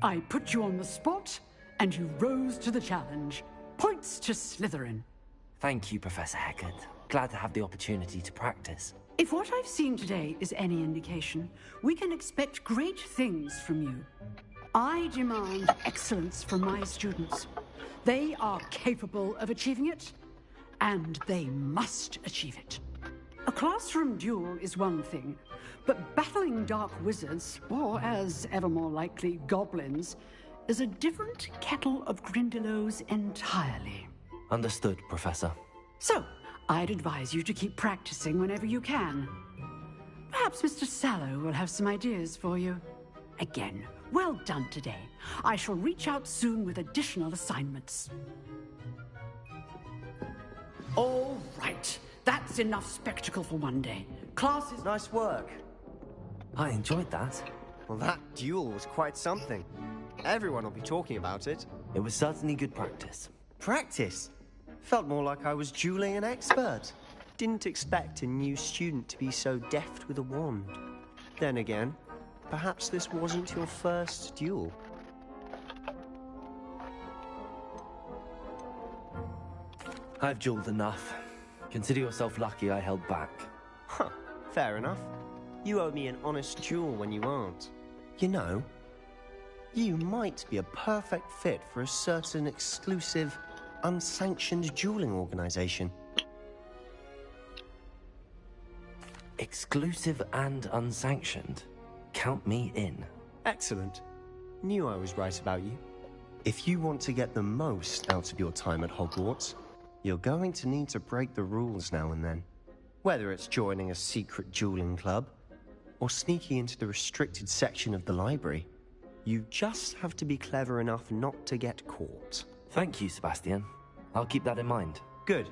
I put you on the spot, and you rose to the challenge. Points to Slytherin. Thank you, Professor Hecat. Glad to have the opportunity to practice. If what I've seen today is any indication, we can expect great things from you. I demand excellence from my students. They are capable of achieving it, and they must achieve it. A classroom duel is one thing, but battling dark wizards, or as ever more likely, goblins, is a different kettle of Grindylows entirely. Understood, Professor. So, I'd advise you to keep practicing whenever you can. Perhaps Mr. Sallow will have some ideas for you. Again, well done today. I shall reach out soon with additional assignments. All right. That's enough spectacle for one day. Class is... Nice work. I enjoyed that. Well, that duel was quite something. Everyone will be talking about it. It was certainly good practice. Practice? Felt more like I was dueling an expert. Didn't expect a new student to be so deft with a wand. Then again, perhaps this wasn't your first duel. I've dueled enough. Consider yourself lucky I held back. Huh, fair enough. You owe me an honest duel when you aren't. You know, you might be a perfect fit for a certain exclusive, unsanctioned dueling organization. Exclusive and unsanctioned? Count me in. Excellent. Knew I was right about you. If you want to get the most out of your time at Hogwarts, you're going to need to break the rules now and then. Whether it's joining a secret dueling club, or sneaking into the restricted section of the library, you just have to be clever enough not to get caught. Thank you, Sebastian. I'll keep that in mind. Good.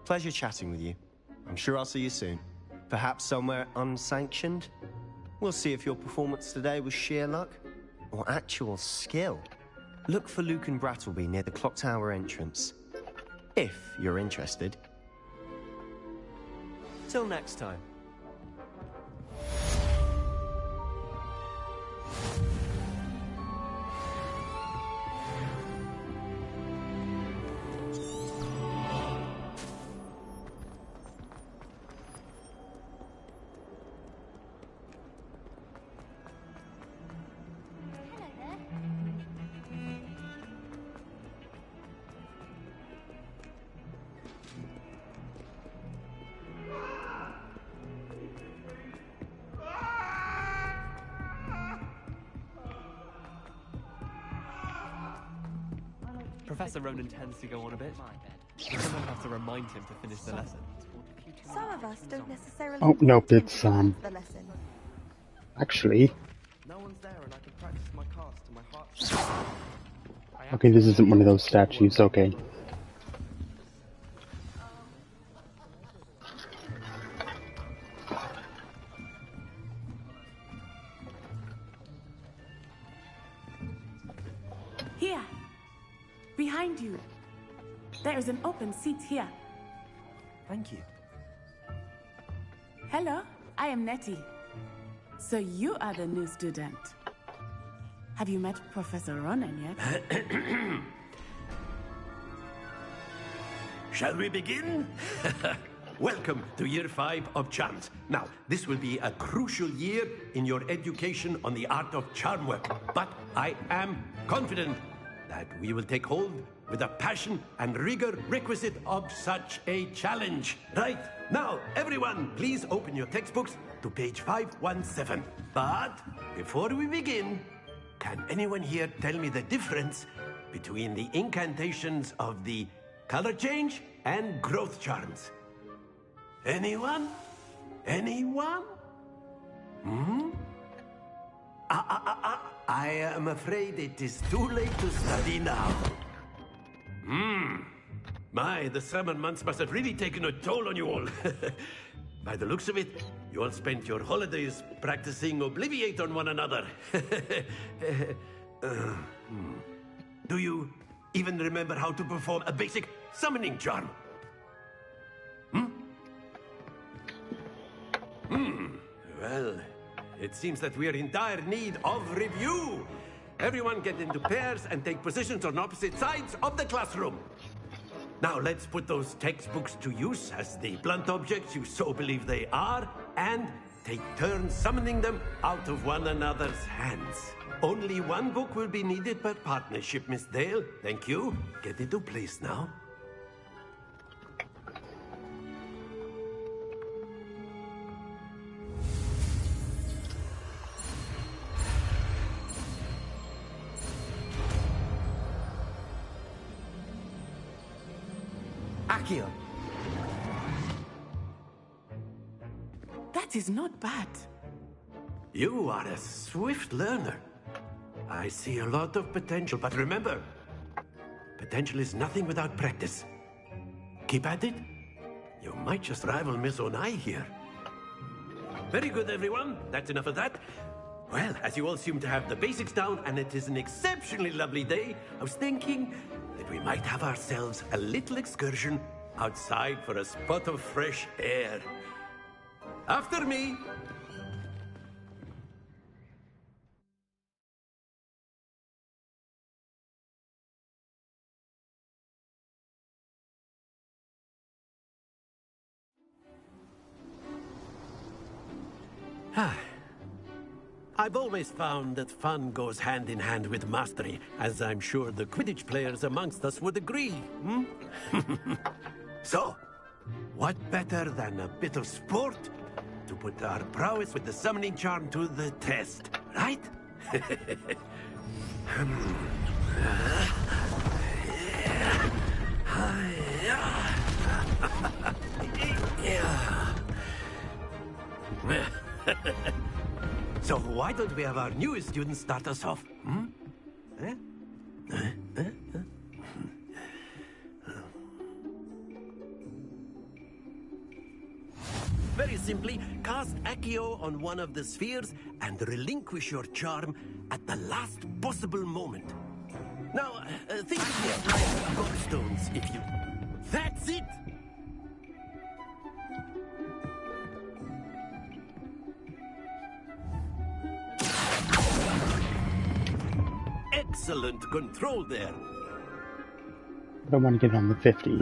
Pleasure chatting with you. I'm sure I'll see you soon. Perhaps somewhere unsanctioned? We'll see if your performance today was sheer luck, or actual skill. Look for Luke and Brattleby near the clock tower entrance. If you're interested. Till next time. Professor Ronan tends to go on a bit. We're gonna have to remind him to finish the lesson. Some of us don't necessarily Oh, nope, it's, the lesson. actually... No one's there and I can practice my cast to my heart. Okay, this isn't one of those statues, okay. Here. Behind you. There is an open seat here. Thank you. Hello, I am Nettie. So you are the new student. Have you met Professor Ronan yet? Shall we begin? Welcome to Year 5 of Charms. Now, this will be a crucial year in your education on the art of charm work. But I am confident that we will take hold with the passion and rigor requisite of such a challenge. Right, now, everyone, please open your textbooks to page 517. But before we begin, can anyone here tell me the difference between the incantations of the color change and growth charms? Anyone? Anyone? Hmm? I am afraid it is too late to study now. My, the summer months must have really taken a toll on you all. By the looks of it, you all spent your holidays practicing Obliviate on one another. Do you even remember how to perform a basic summoning charm? Well, it seems that we are in dire need of review. Everyone get into pairs and take positions on opposite sides of the classroom. Now let's put those textbooks to use as the blunt objects you so believe they are, and take turns summoning them out of one another's hands. Only one book will be needed per partnership, Miss Dale. Thank you. Get into place now. Accio. That is not bad. You are a swift learner. I see a lot of potential, but remember, potential is nothing without practice. Keep at it. You might just rival Miss Onai here. Very good, everyone. That's enough of that. Well, as you all seem to have the basics down, and it is an exceptionally lovely day, I was thinking that we might have ourselves a little excursion outside for a spot of fresh air. After me. I've always found that fun goes hand in hand with mastery, as I'm sure the Quidditch players amongst us would agree. So, what better than a bit of sport to put our prowess with the summoning charm to the test, right? So why don't we have our newest student start us off? Very simply, cast Accio on one of the spheres and relinquish your charm at the last possible moment. Now, think of it like gobstones, if you... That's it! Excellent control there. But I want to get it on the 50.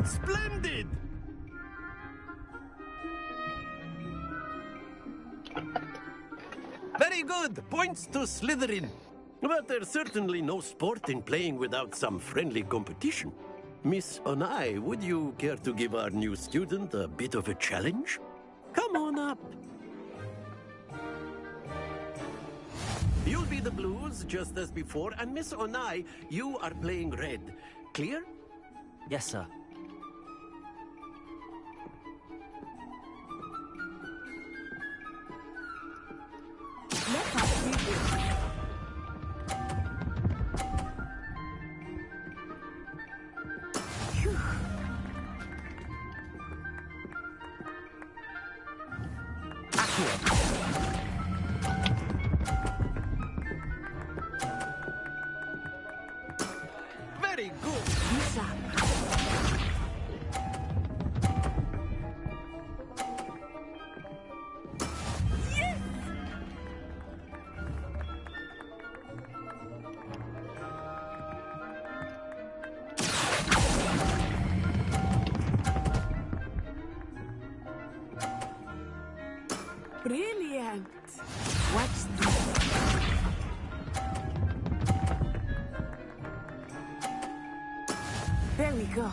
Splendid! Very good. Points to Slytherin. But there's certainly no sport in playing without some friendly competition. Miss Onai, would you care to give our new student a bit of a challenge? Come on up. You'll be the blues, just as before, and Miss Onai, you are playing red. Clear? Yes, sir. Let us do this. Very good. Lisa. go.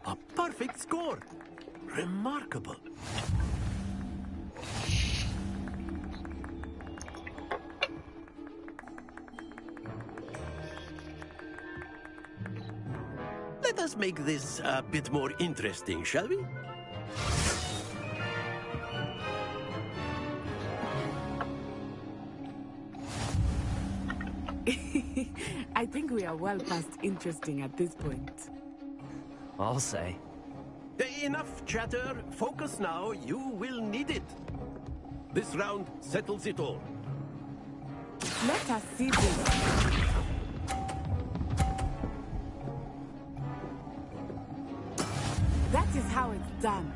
A perfect score. Remarkable. Let us make this a bit more interesting, shall we? I think we are well past interesting at this point. I'll say. Enough chatter. Focus now. You will need it. This round settles it all. Let us see this. That is how it's done.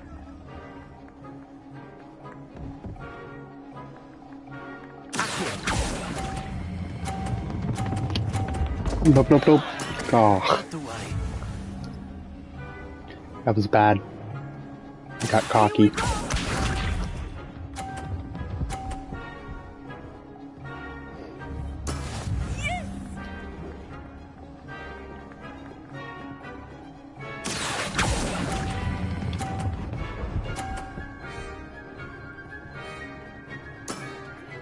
Nope, nope, nope. Oh. That was bad. I got cocky.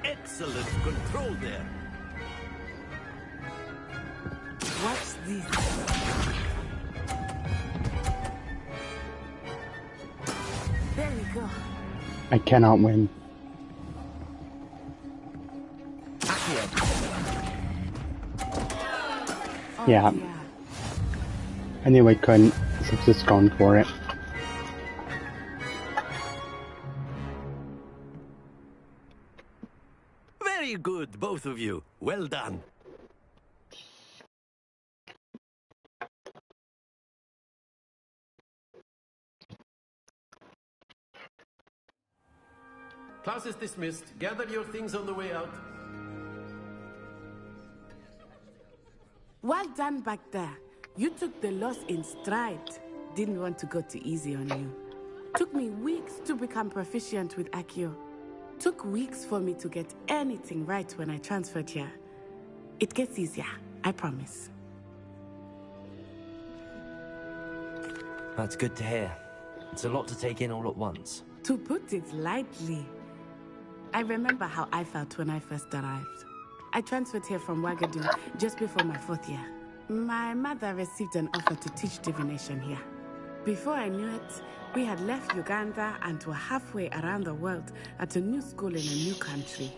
Excellent control there. Watch this. There we go. I cannot win. Yeah. I knew I couldn't, so I've just gone for it. Very good, both of you. Well done. Class is dismissed. Gather your things on the way out. Well done back there. You took the loss in stride. Didn't want to go too easy on you. Took me weeks to become proficient with Accio. Took weeks for me to get anything right when I transferred here. It gets easier, I promise. That's good to hear. It's a lot to take in all at once. To put it lightly, I remember how I felt when I first arrived. I transferred here from Wagadu just before my 4th year. My mother received an offer to teach divination here. Before I knew it, we had left Uganda and were halfway around the world at a new school in a new country.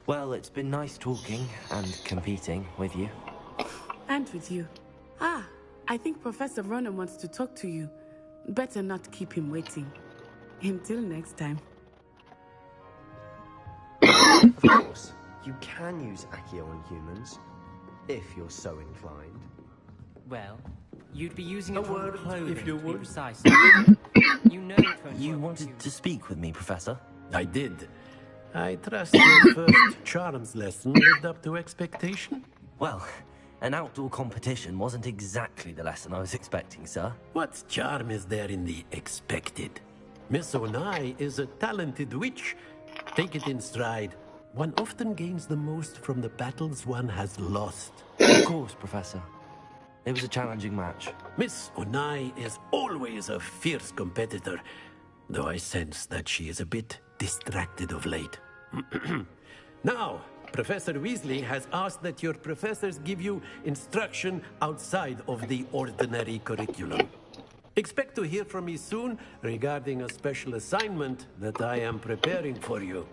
Well, it's been nice talking and competing with you. And with you. Ah, I think Professor Ronan wants to talk to you. Better not keep him waiting. Until next time. Of course, you can use Accio on humans, if you're so inclined. Well, you'd be using A it on word, clothing, if you to be would. precise. You know it won't You work wanted to speak with me, Professor? I did. I trust your first charms lesson lived up to expectation. Well, an outdoor competition wasn't exactly the lesson I was expecting, sir. What charm is there in the expected? Miss Onai is a talented witch. Take it in stride. One often gains the most from the battles one has lost. Of course, Professor. It was a challenging match. Miss Onai is always a fierce competitor, though I sense that she is a bit distracted of late. Now, Professor Weasley has asked that your professors give you instruction outside of the ordinary curriculum. Expect to hear from me soon regarding a special assignment that I am preparing for you.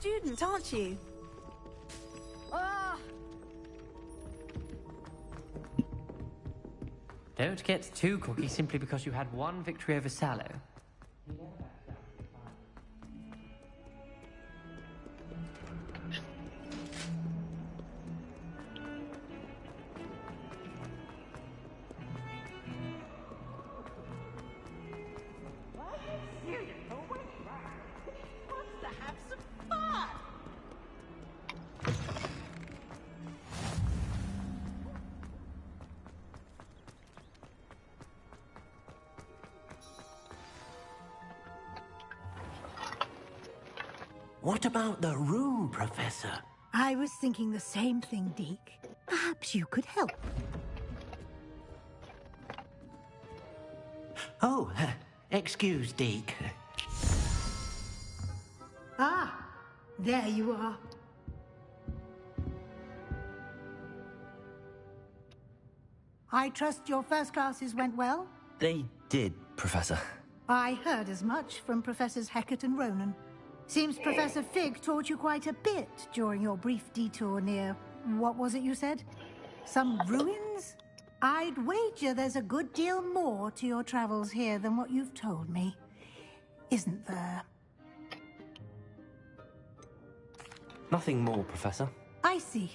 student, aren't you? Ah! Don't get too cocky simply because you had one victory over Sallow. What about the room, Professor? I was thinking the same thing, Deke. Perhaps you could help. Oh, excuse, Deke. Ah, there you are. I trust your first classes went well? They did, Professor. I heard as much from Professors Hecat and Ronan. Seems Professor Fig taught you quite a bit during your brief detour near... what was it you said? Some ruins? I'd wager there's a good deal more to your travels here than what you've told me. Isn't there? Nothing more, Professor. I see.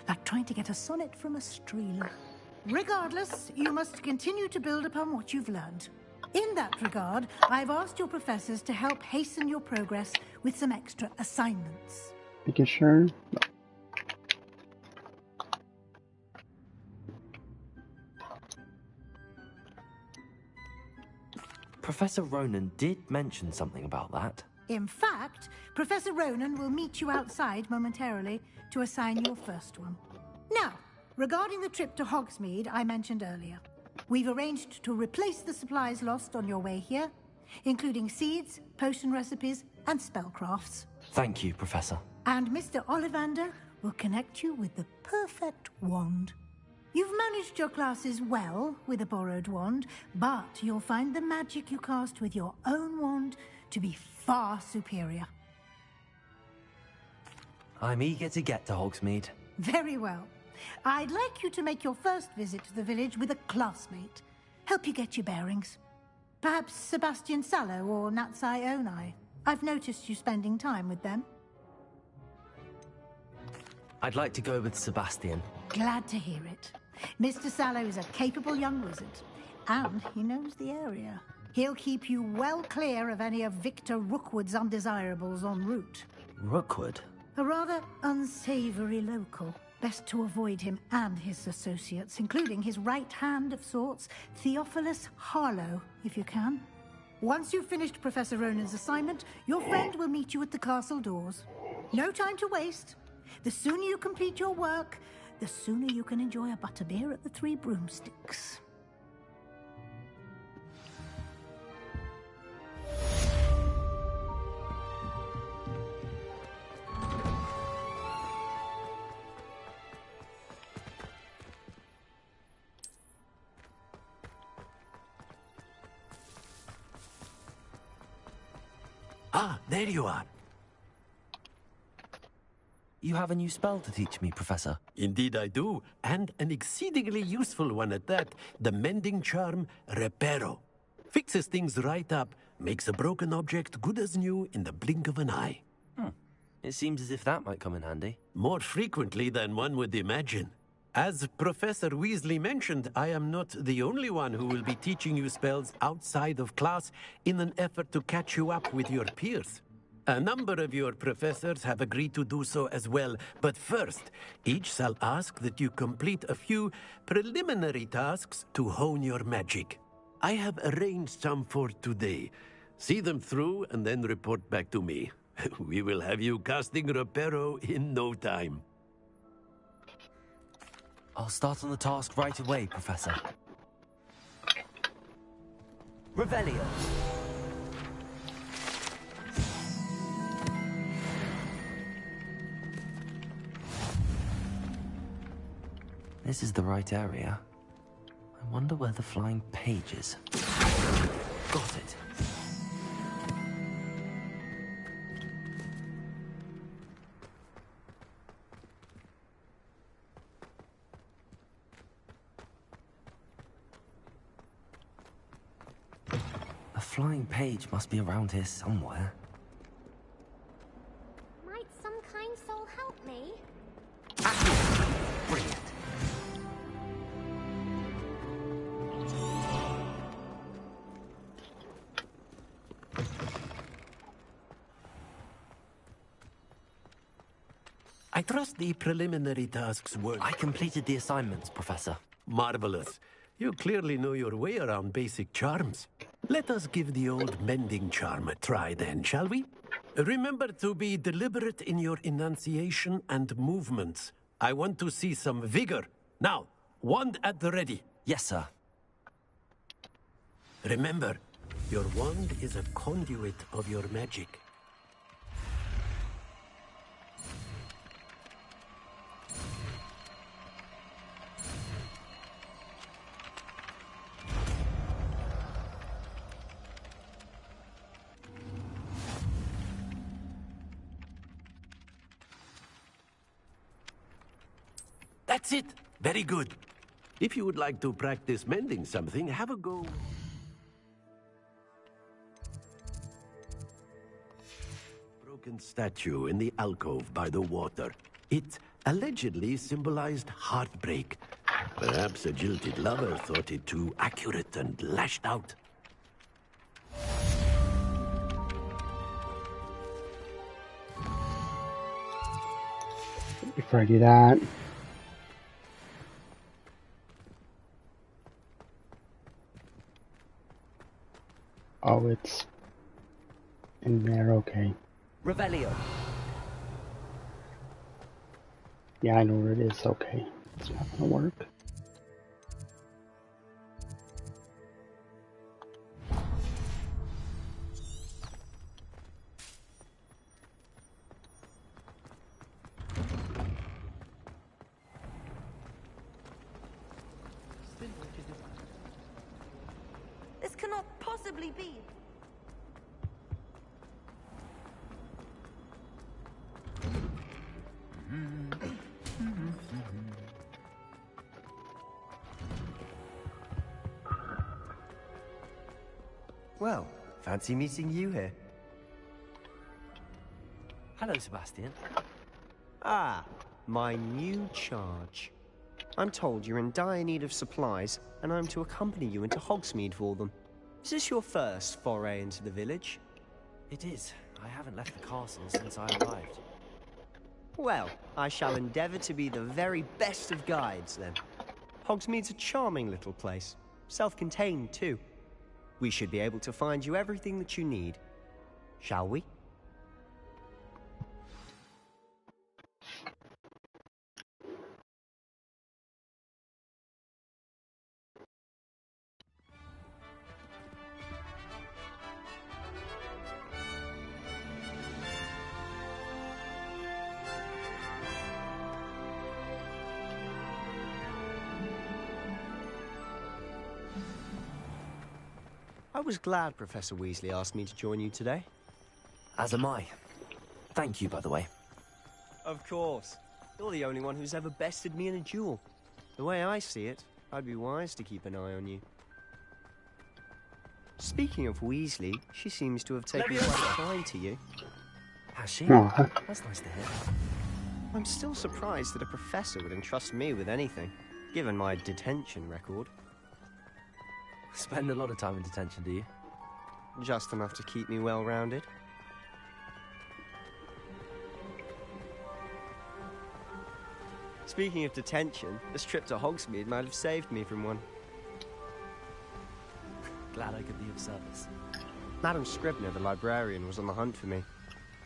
Like trying to get a sonnet from a streeler. Regardless, you must continue to build upon what you've learned. In that regard, I've asked your professors to help hasten your progress with some extra assignments. Make sure. Professor Ronan did mention something about that. In fact, Professor Ronan will meet you outside momentarily to assign your first one. Now, regarding the trip to Hogsmeade I mentioned earlier, we've arranged to replace the supplies lost on your way here, including seeds, potion recipes, and spellcrafts. Thank you, Professor. And Mr. Ollivander will connect you with the perfect wand. You've managed your classes well with a borrowed wand, but you'll find the magic you cast with your own wand to be far superior. I'm eager to get to Hogsmeade. Very well. I'd like you to make your first visit to the village with a classmate. Help you get your bearings. Perhaps Sebastian Sallow or Natsai Onai. I've noticed you spending time with them. I'd like to go with Sebastian. Glad to hear it. Mr. Sallow is a capable young wizard, and he knows the area. He'll keep you well clear of any of Victor Rookwood's undesirables en route. Rookwood? A rather unsavory local. Best to avoid him and his associates, including his right hand of sorts, Theophilus Harlow, if you can. Once you've finished Professor Ronan's assignment, your friend will meet you at the castle doors. No time to waste. The sooner you complete your work, the sooner you can enjoy a butterbeer at the Three Broomsticks. Ah, there you are. You have a new spell to teach me, Professor. Indeed I do, and an exceedingly useful one at that. The mending charm, Reparo. Fixes things right up, makes a broken object good as new in the blink of an eye. It seems as if that might come in handy. More frequently than one would imagine. As Professor Weasley mentioned, I am not the only one who will be teaching you spells outside of class in an effort to catch you up with your peers. A number of your professors have agreed to do so as well, but first, each shall ask that you complete a few preliminary tasks to hone your magic. I have arranged some for today. See them through and then report back to me. We will have you casting Reparo in no time. I'll start on the task right away, Professor. Revelio. This is the right area. I wonder where the flying page is. Got it. flying page must be around here somewhere. Might some kind soul help me? Brilliant. I trust the preliminary tasks work. I completed the assignments, Professor. Marvelous. You clearly know your way around basic charms. Let us give the old mending charm a try then, shall we? Remember to be deliberate in your enunciation and movements. I want to see some vigor. Now, wand at the ready. Yes, sir. Remember, your wand is a conduit of your magic. That's it. Very good. If you would like to practice mending something, have a go. Broken statue in the alcove by the water. It allegedly symbolized heartbreak. Perhaps a jilted lover thought it too accurate and lashed out. Before I do that, oh, it's in there, okay. Revelio. Yeah, I know where it is, okay. It's not gonna work. This cannot possibly be. Well, fancy meeting you here. Hello, Sebastian. Ah, my new charge. I'm told you're in dire need of supplies, and I'm to accompany you into Hogsmeade for them. Is this your first foray into the village? It is. I haven't left the castle since I arrived. Well, I shall endeavour to be the very best of guides, then. Hogsmeade's a charming little place. Self-contained, too. We should be able to find you everything that you need. Shall we? I was glad Professor Weasley asked me to join you today. As am I. Thank you, by the way. Of course. You're the only one who's ever bested me in a duel. The way I see it, I'd be wise to keep an eye on you. Speaking of Weasley, she seems to have taken quite a shine to you. Has she? Aw. That's nice to hear. I'm still surprised that a professor would entrust me with anything, given my detention record. Spend a lot of time in detention, do you? Just enough to keep me well-rounded. Speaking of detention, this trip to Hogsmeade might have saved me from one. Glad I could be of service. Madam Scribner, the librarian, was on the hunt for me,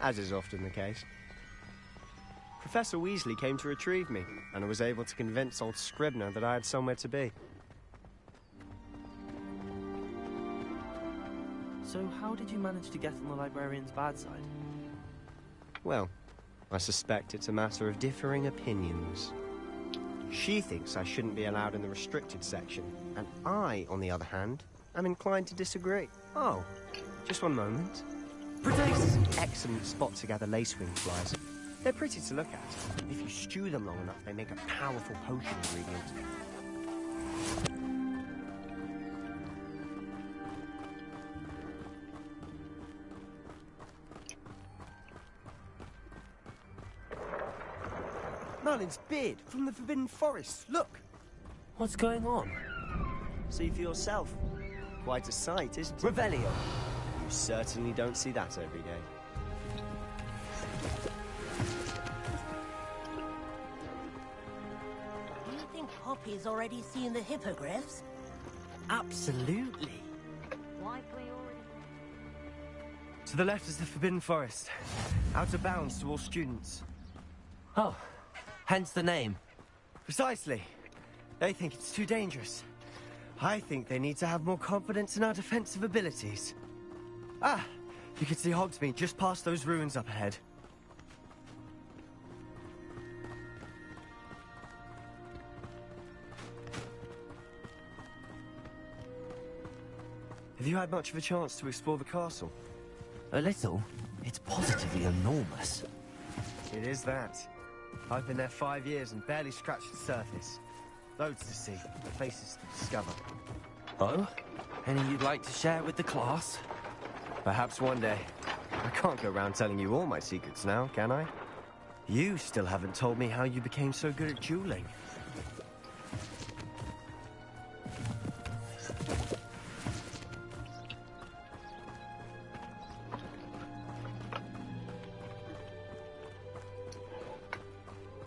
as is often the case. Professor Weasley came to retrieve me, and I was able to convince old Scribner that I had somewhere to be. So how did you manage to get on the librarian's bad side? Well, I suspect it's a matter of differing opinions. She thinks I shouldn't be allowed in the restricted section, and I, on the other hand, am inclined to disagree. Oh, just one moment. This is an excellent spot to gather lacewing flies. They're pretty to look at. If you stew them long enough, they make a powerful potion ingredient. Merlin's beard from the Forbidden Forest. Look. What's going on? See for yourself. Quite a sight, isn't it? Revelio. You certainly don't see that every day. Do you think Poppy's already seen the hippogriffs? Absolutely. Why can we already... To the left is the Forbidden Forest. Out of bounds to all students. Oh, hence the name. Precisely. They think it's too dangerous. I think they need to have more confidence in our defensive abilities. Ah, you can see Hogsmeade just past those ruins up ahead. Have you had much of a chance to explore the castle? A little. It's positively enormous. It is that. I've been there 5 years and barely scratched the surface. Loads to see, places to discover. Oh? Any you'd like to share with the class? Perhaps one day. I can't go around telling you all my secrets now, can I? You still haven't told me how you became so good at dueling.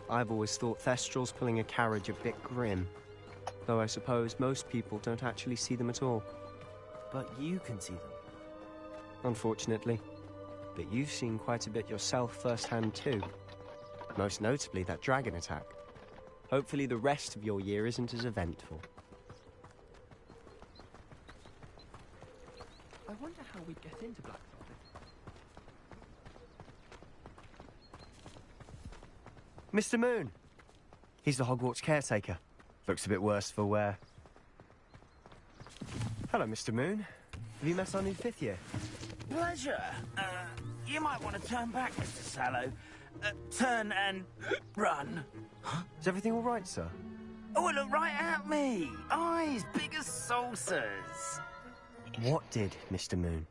I've always thought Thestrals pulling a carriage a bit grim. Though I suppose most people don't actually see them at all. But you can see them. Unfortunately. But you've seen quite a bit yourself firsthand too. Most notably that dragon attack. Hopefully the rest of your year isn't as eventful. I wonder how we'd get into Blackthorn. Mr. Moon! He's the Hogwarts caretaker. Looks a bit worse for wear. Hello, Mr. Moon. Have you met our new 5th year? Pleasure. You might want to turn back, Mr. Sallow. Turn and run. Is everything all right, sir? Oh, look right at me. Eyes big as saucers. What did, Mr. Moon?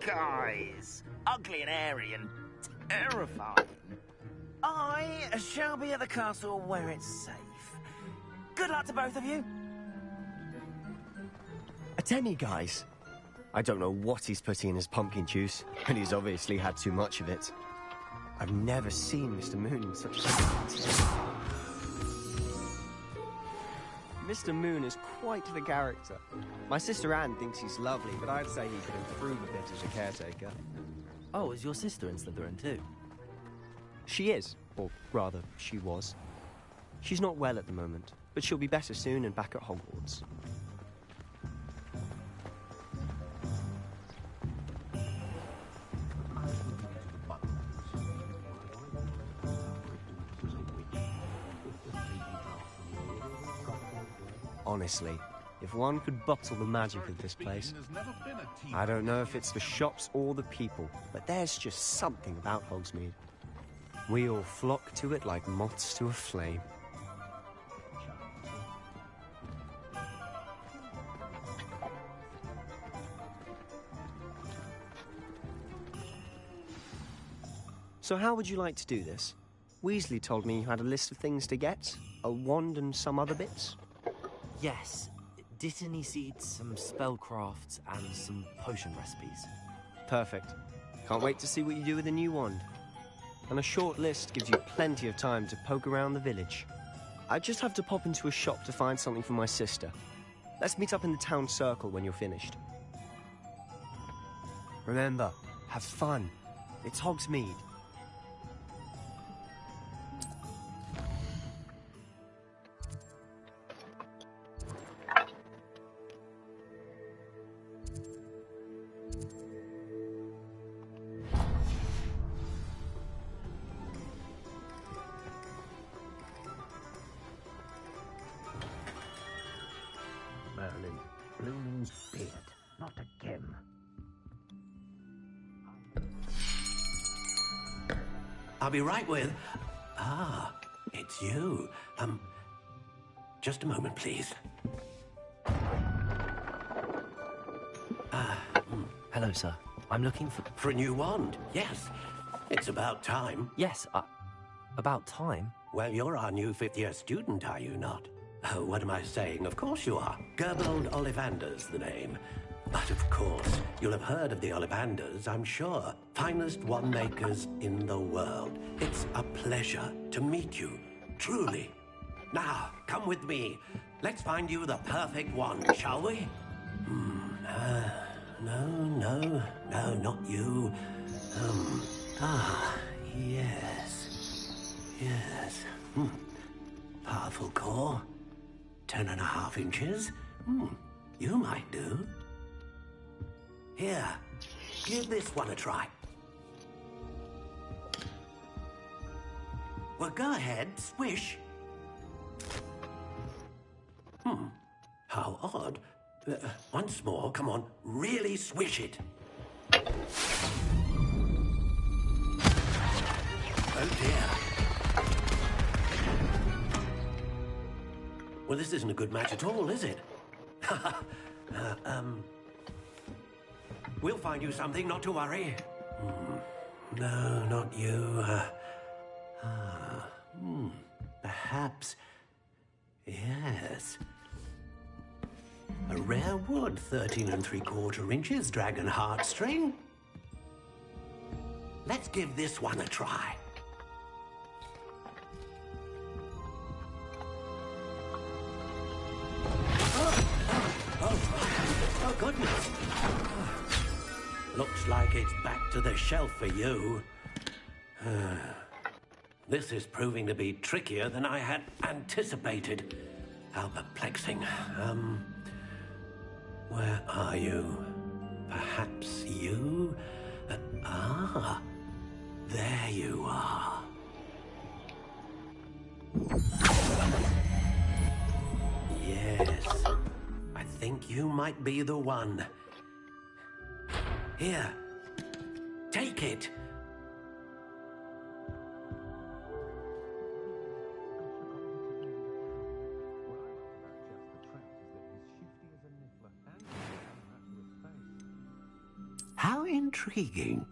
Guys. Ugly and airy and terrifying. I shall be at the castle where it's safe. Good luck to both of you. A demi-guise? I don't know what he's putting in his pumpkin juice, and he's obviously had too much of it. I've never seen Mr. Moon in such a state. Mr. Moon is quite the character. My sister Anne thinks he's lovely, but I'd say he could improve a bit as a caretaker. Oh, is your sister in Slytherin too? She is, or rather, she was. She's not well at the moment, but she'll be better soon and back at Hogwarts. Honestly, if one could bottle the magic of this place, I don't know if it's the shops or the people, but there's just something about Hogsmeade. We all flock to it like moths to a flame. So how would you like to do this? Weasley told me you had a list of things to get, a wand and some other bits. Yes. Dittany seeds, some spellcrafts, and some potion recipes. Perfect. Can't wait to see what you do with the new wand. And a short list gives you plenty of time to poke around the village. I just have to pop into a shop to find something for my sister. Let's meet up in the town circle when you're finished. Remember, have fun. It's Hogsmeade. Merlin, Blooming's beard, not again. I'll be right with... Ah, it's you. Just a moment, please. Hello, sir. I'm looking for... For a new wand, yes. It's about time. Yes, About time. Well, you're our new fifth-year student, are you not? Oh, what am I saying? Of course you are. Gerbold Ollivander's the name. But of course, you'll have heard of the Ollivanders, I'm sure. Finest wand makers in the world. It's a pleasure to meet you, truly. Now, come with me. Let's find you the perfect wand, shall we? No, not you. Yes. Powerful core. 10.5 inches. You might do. Here, give this one a try. Well, go ahead, swish. How odd. Once more, come on, really swish it. Oh dear. Well, this isn't a good match at all, is it? We'll find you something, not to worry. No, not you. Perhaps. Yes. A rare wood, 13 3/4 inches, dragon heartstring. Let's give this one a try. Oh, goodness. Looks like it's back to the shelf for you. This is proving to be trickier than I had anticipated. How perplexing. Where are you? Perhaps you? There you are. Yes. I think you might be the one. Here. Take it. How intriguing.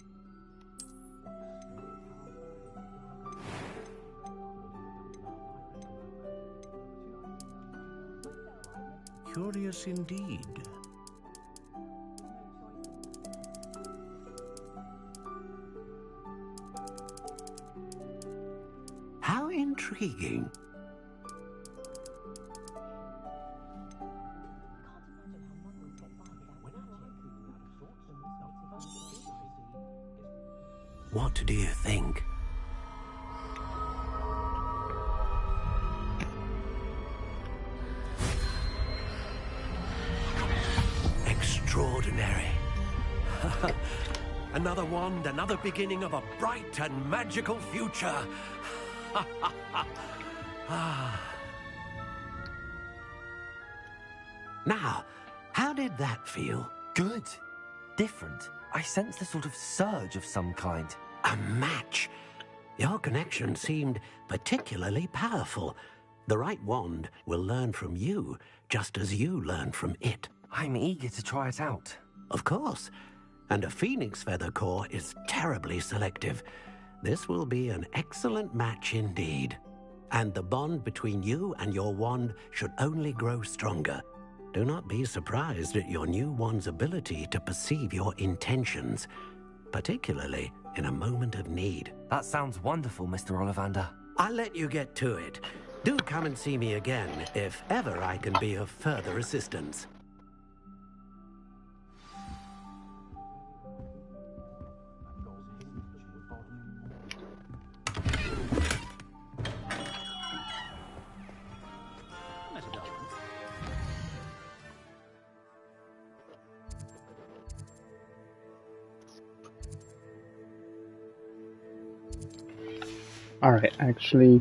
Curious indeed. How intriguing. What do you think? Extraordinary. Another wand, another beginning of a bright and magical future. Now, how did that feel? Good. Different. I sensed a sort of surge of some kind. A match. Your connection seemed particularly powerful. The right wand will learn from you, just as you learn from it. I'm eager to try it out. Of course. And a phoenix feather core is terribly selective. This will be an excellent match indeed. And the bond between you and your wand should only grow stronger. Do not be surprised at your new wand's ability to perceive your intentions, particularly in a moment of need. That sounds wonderful, Mr. Ollivander. I'll let you get to it. Do come and see me again if ever I can be of further assistance. Alright, actually...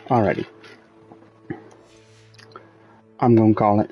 Alrighty. I'm gonna call it.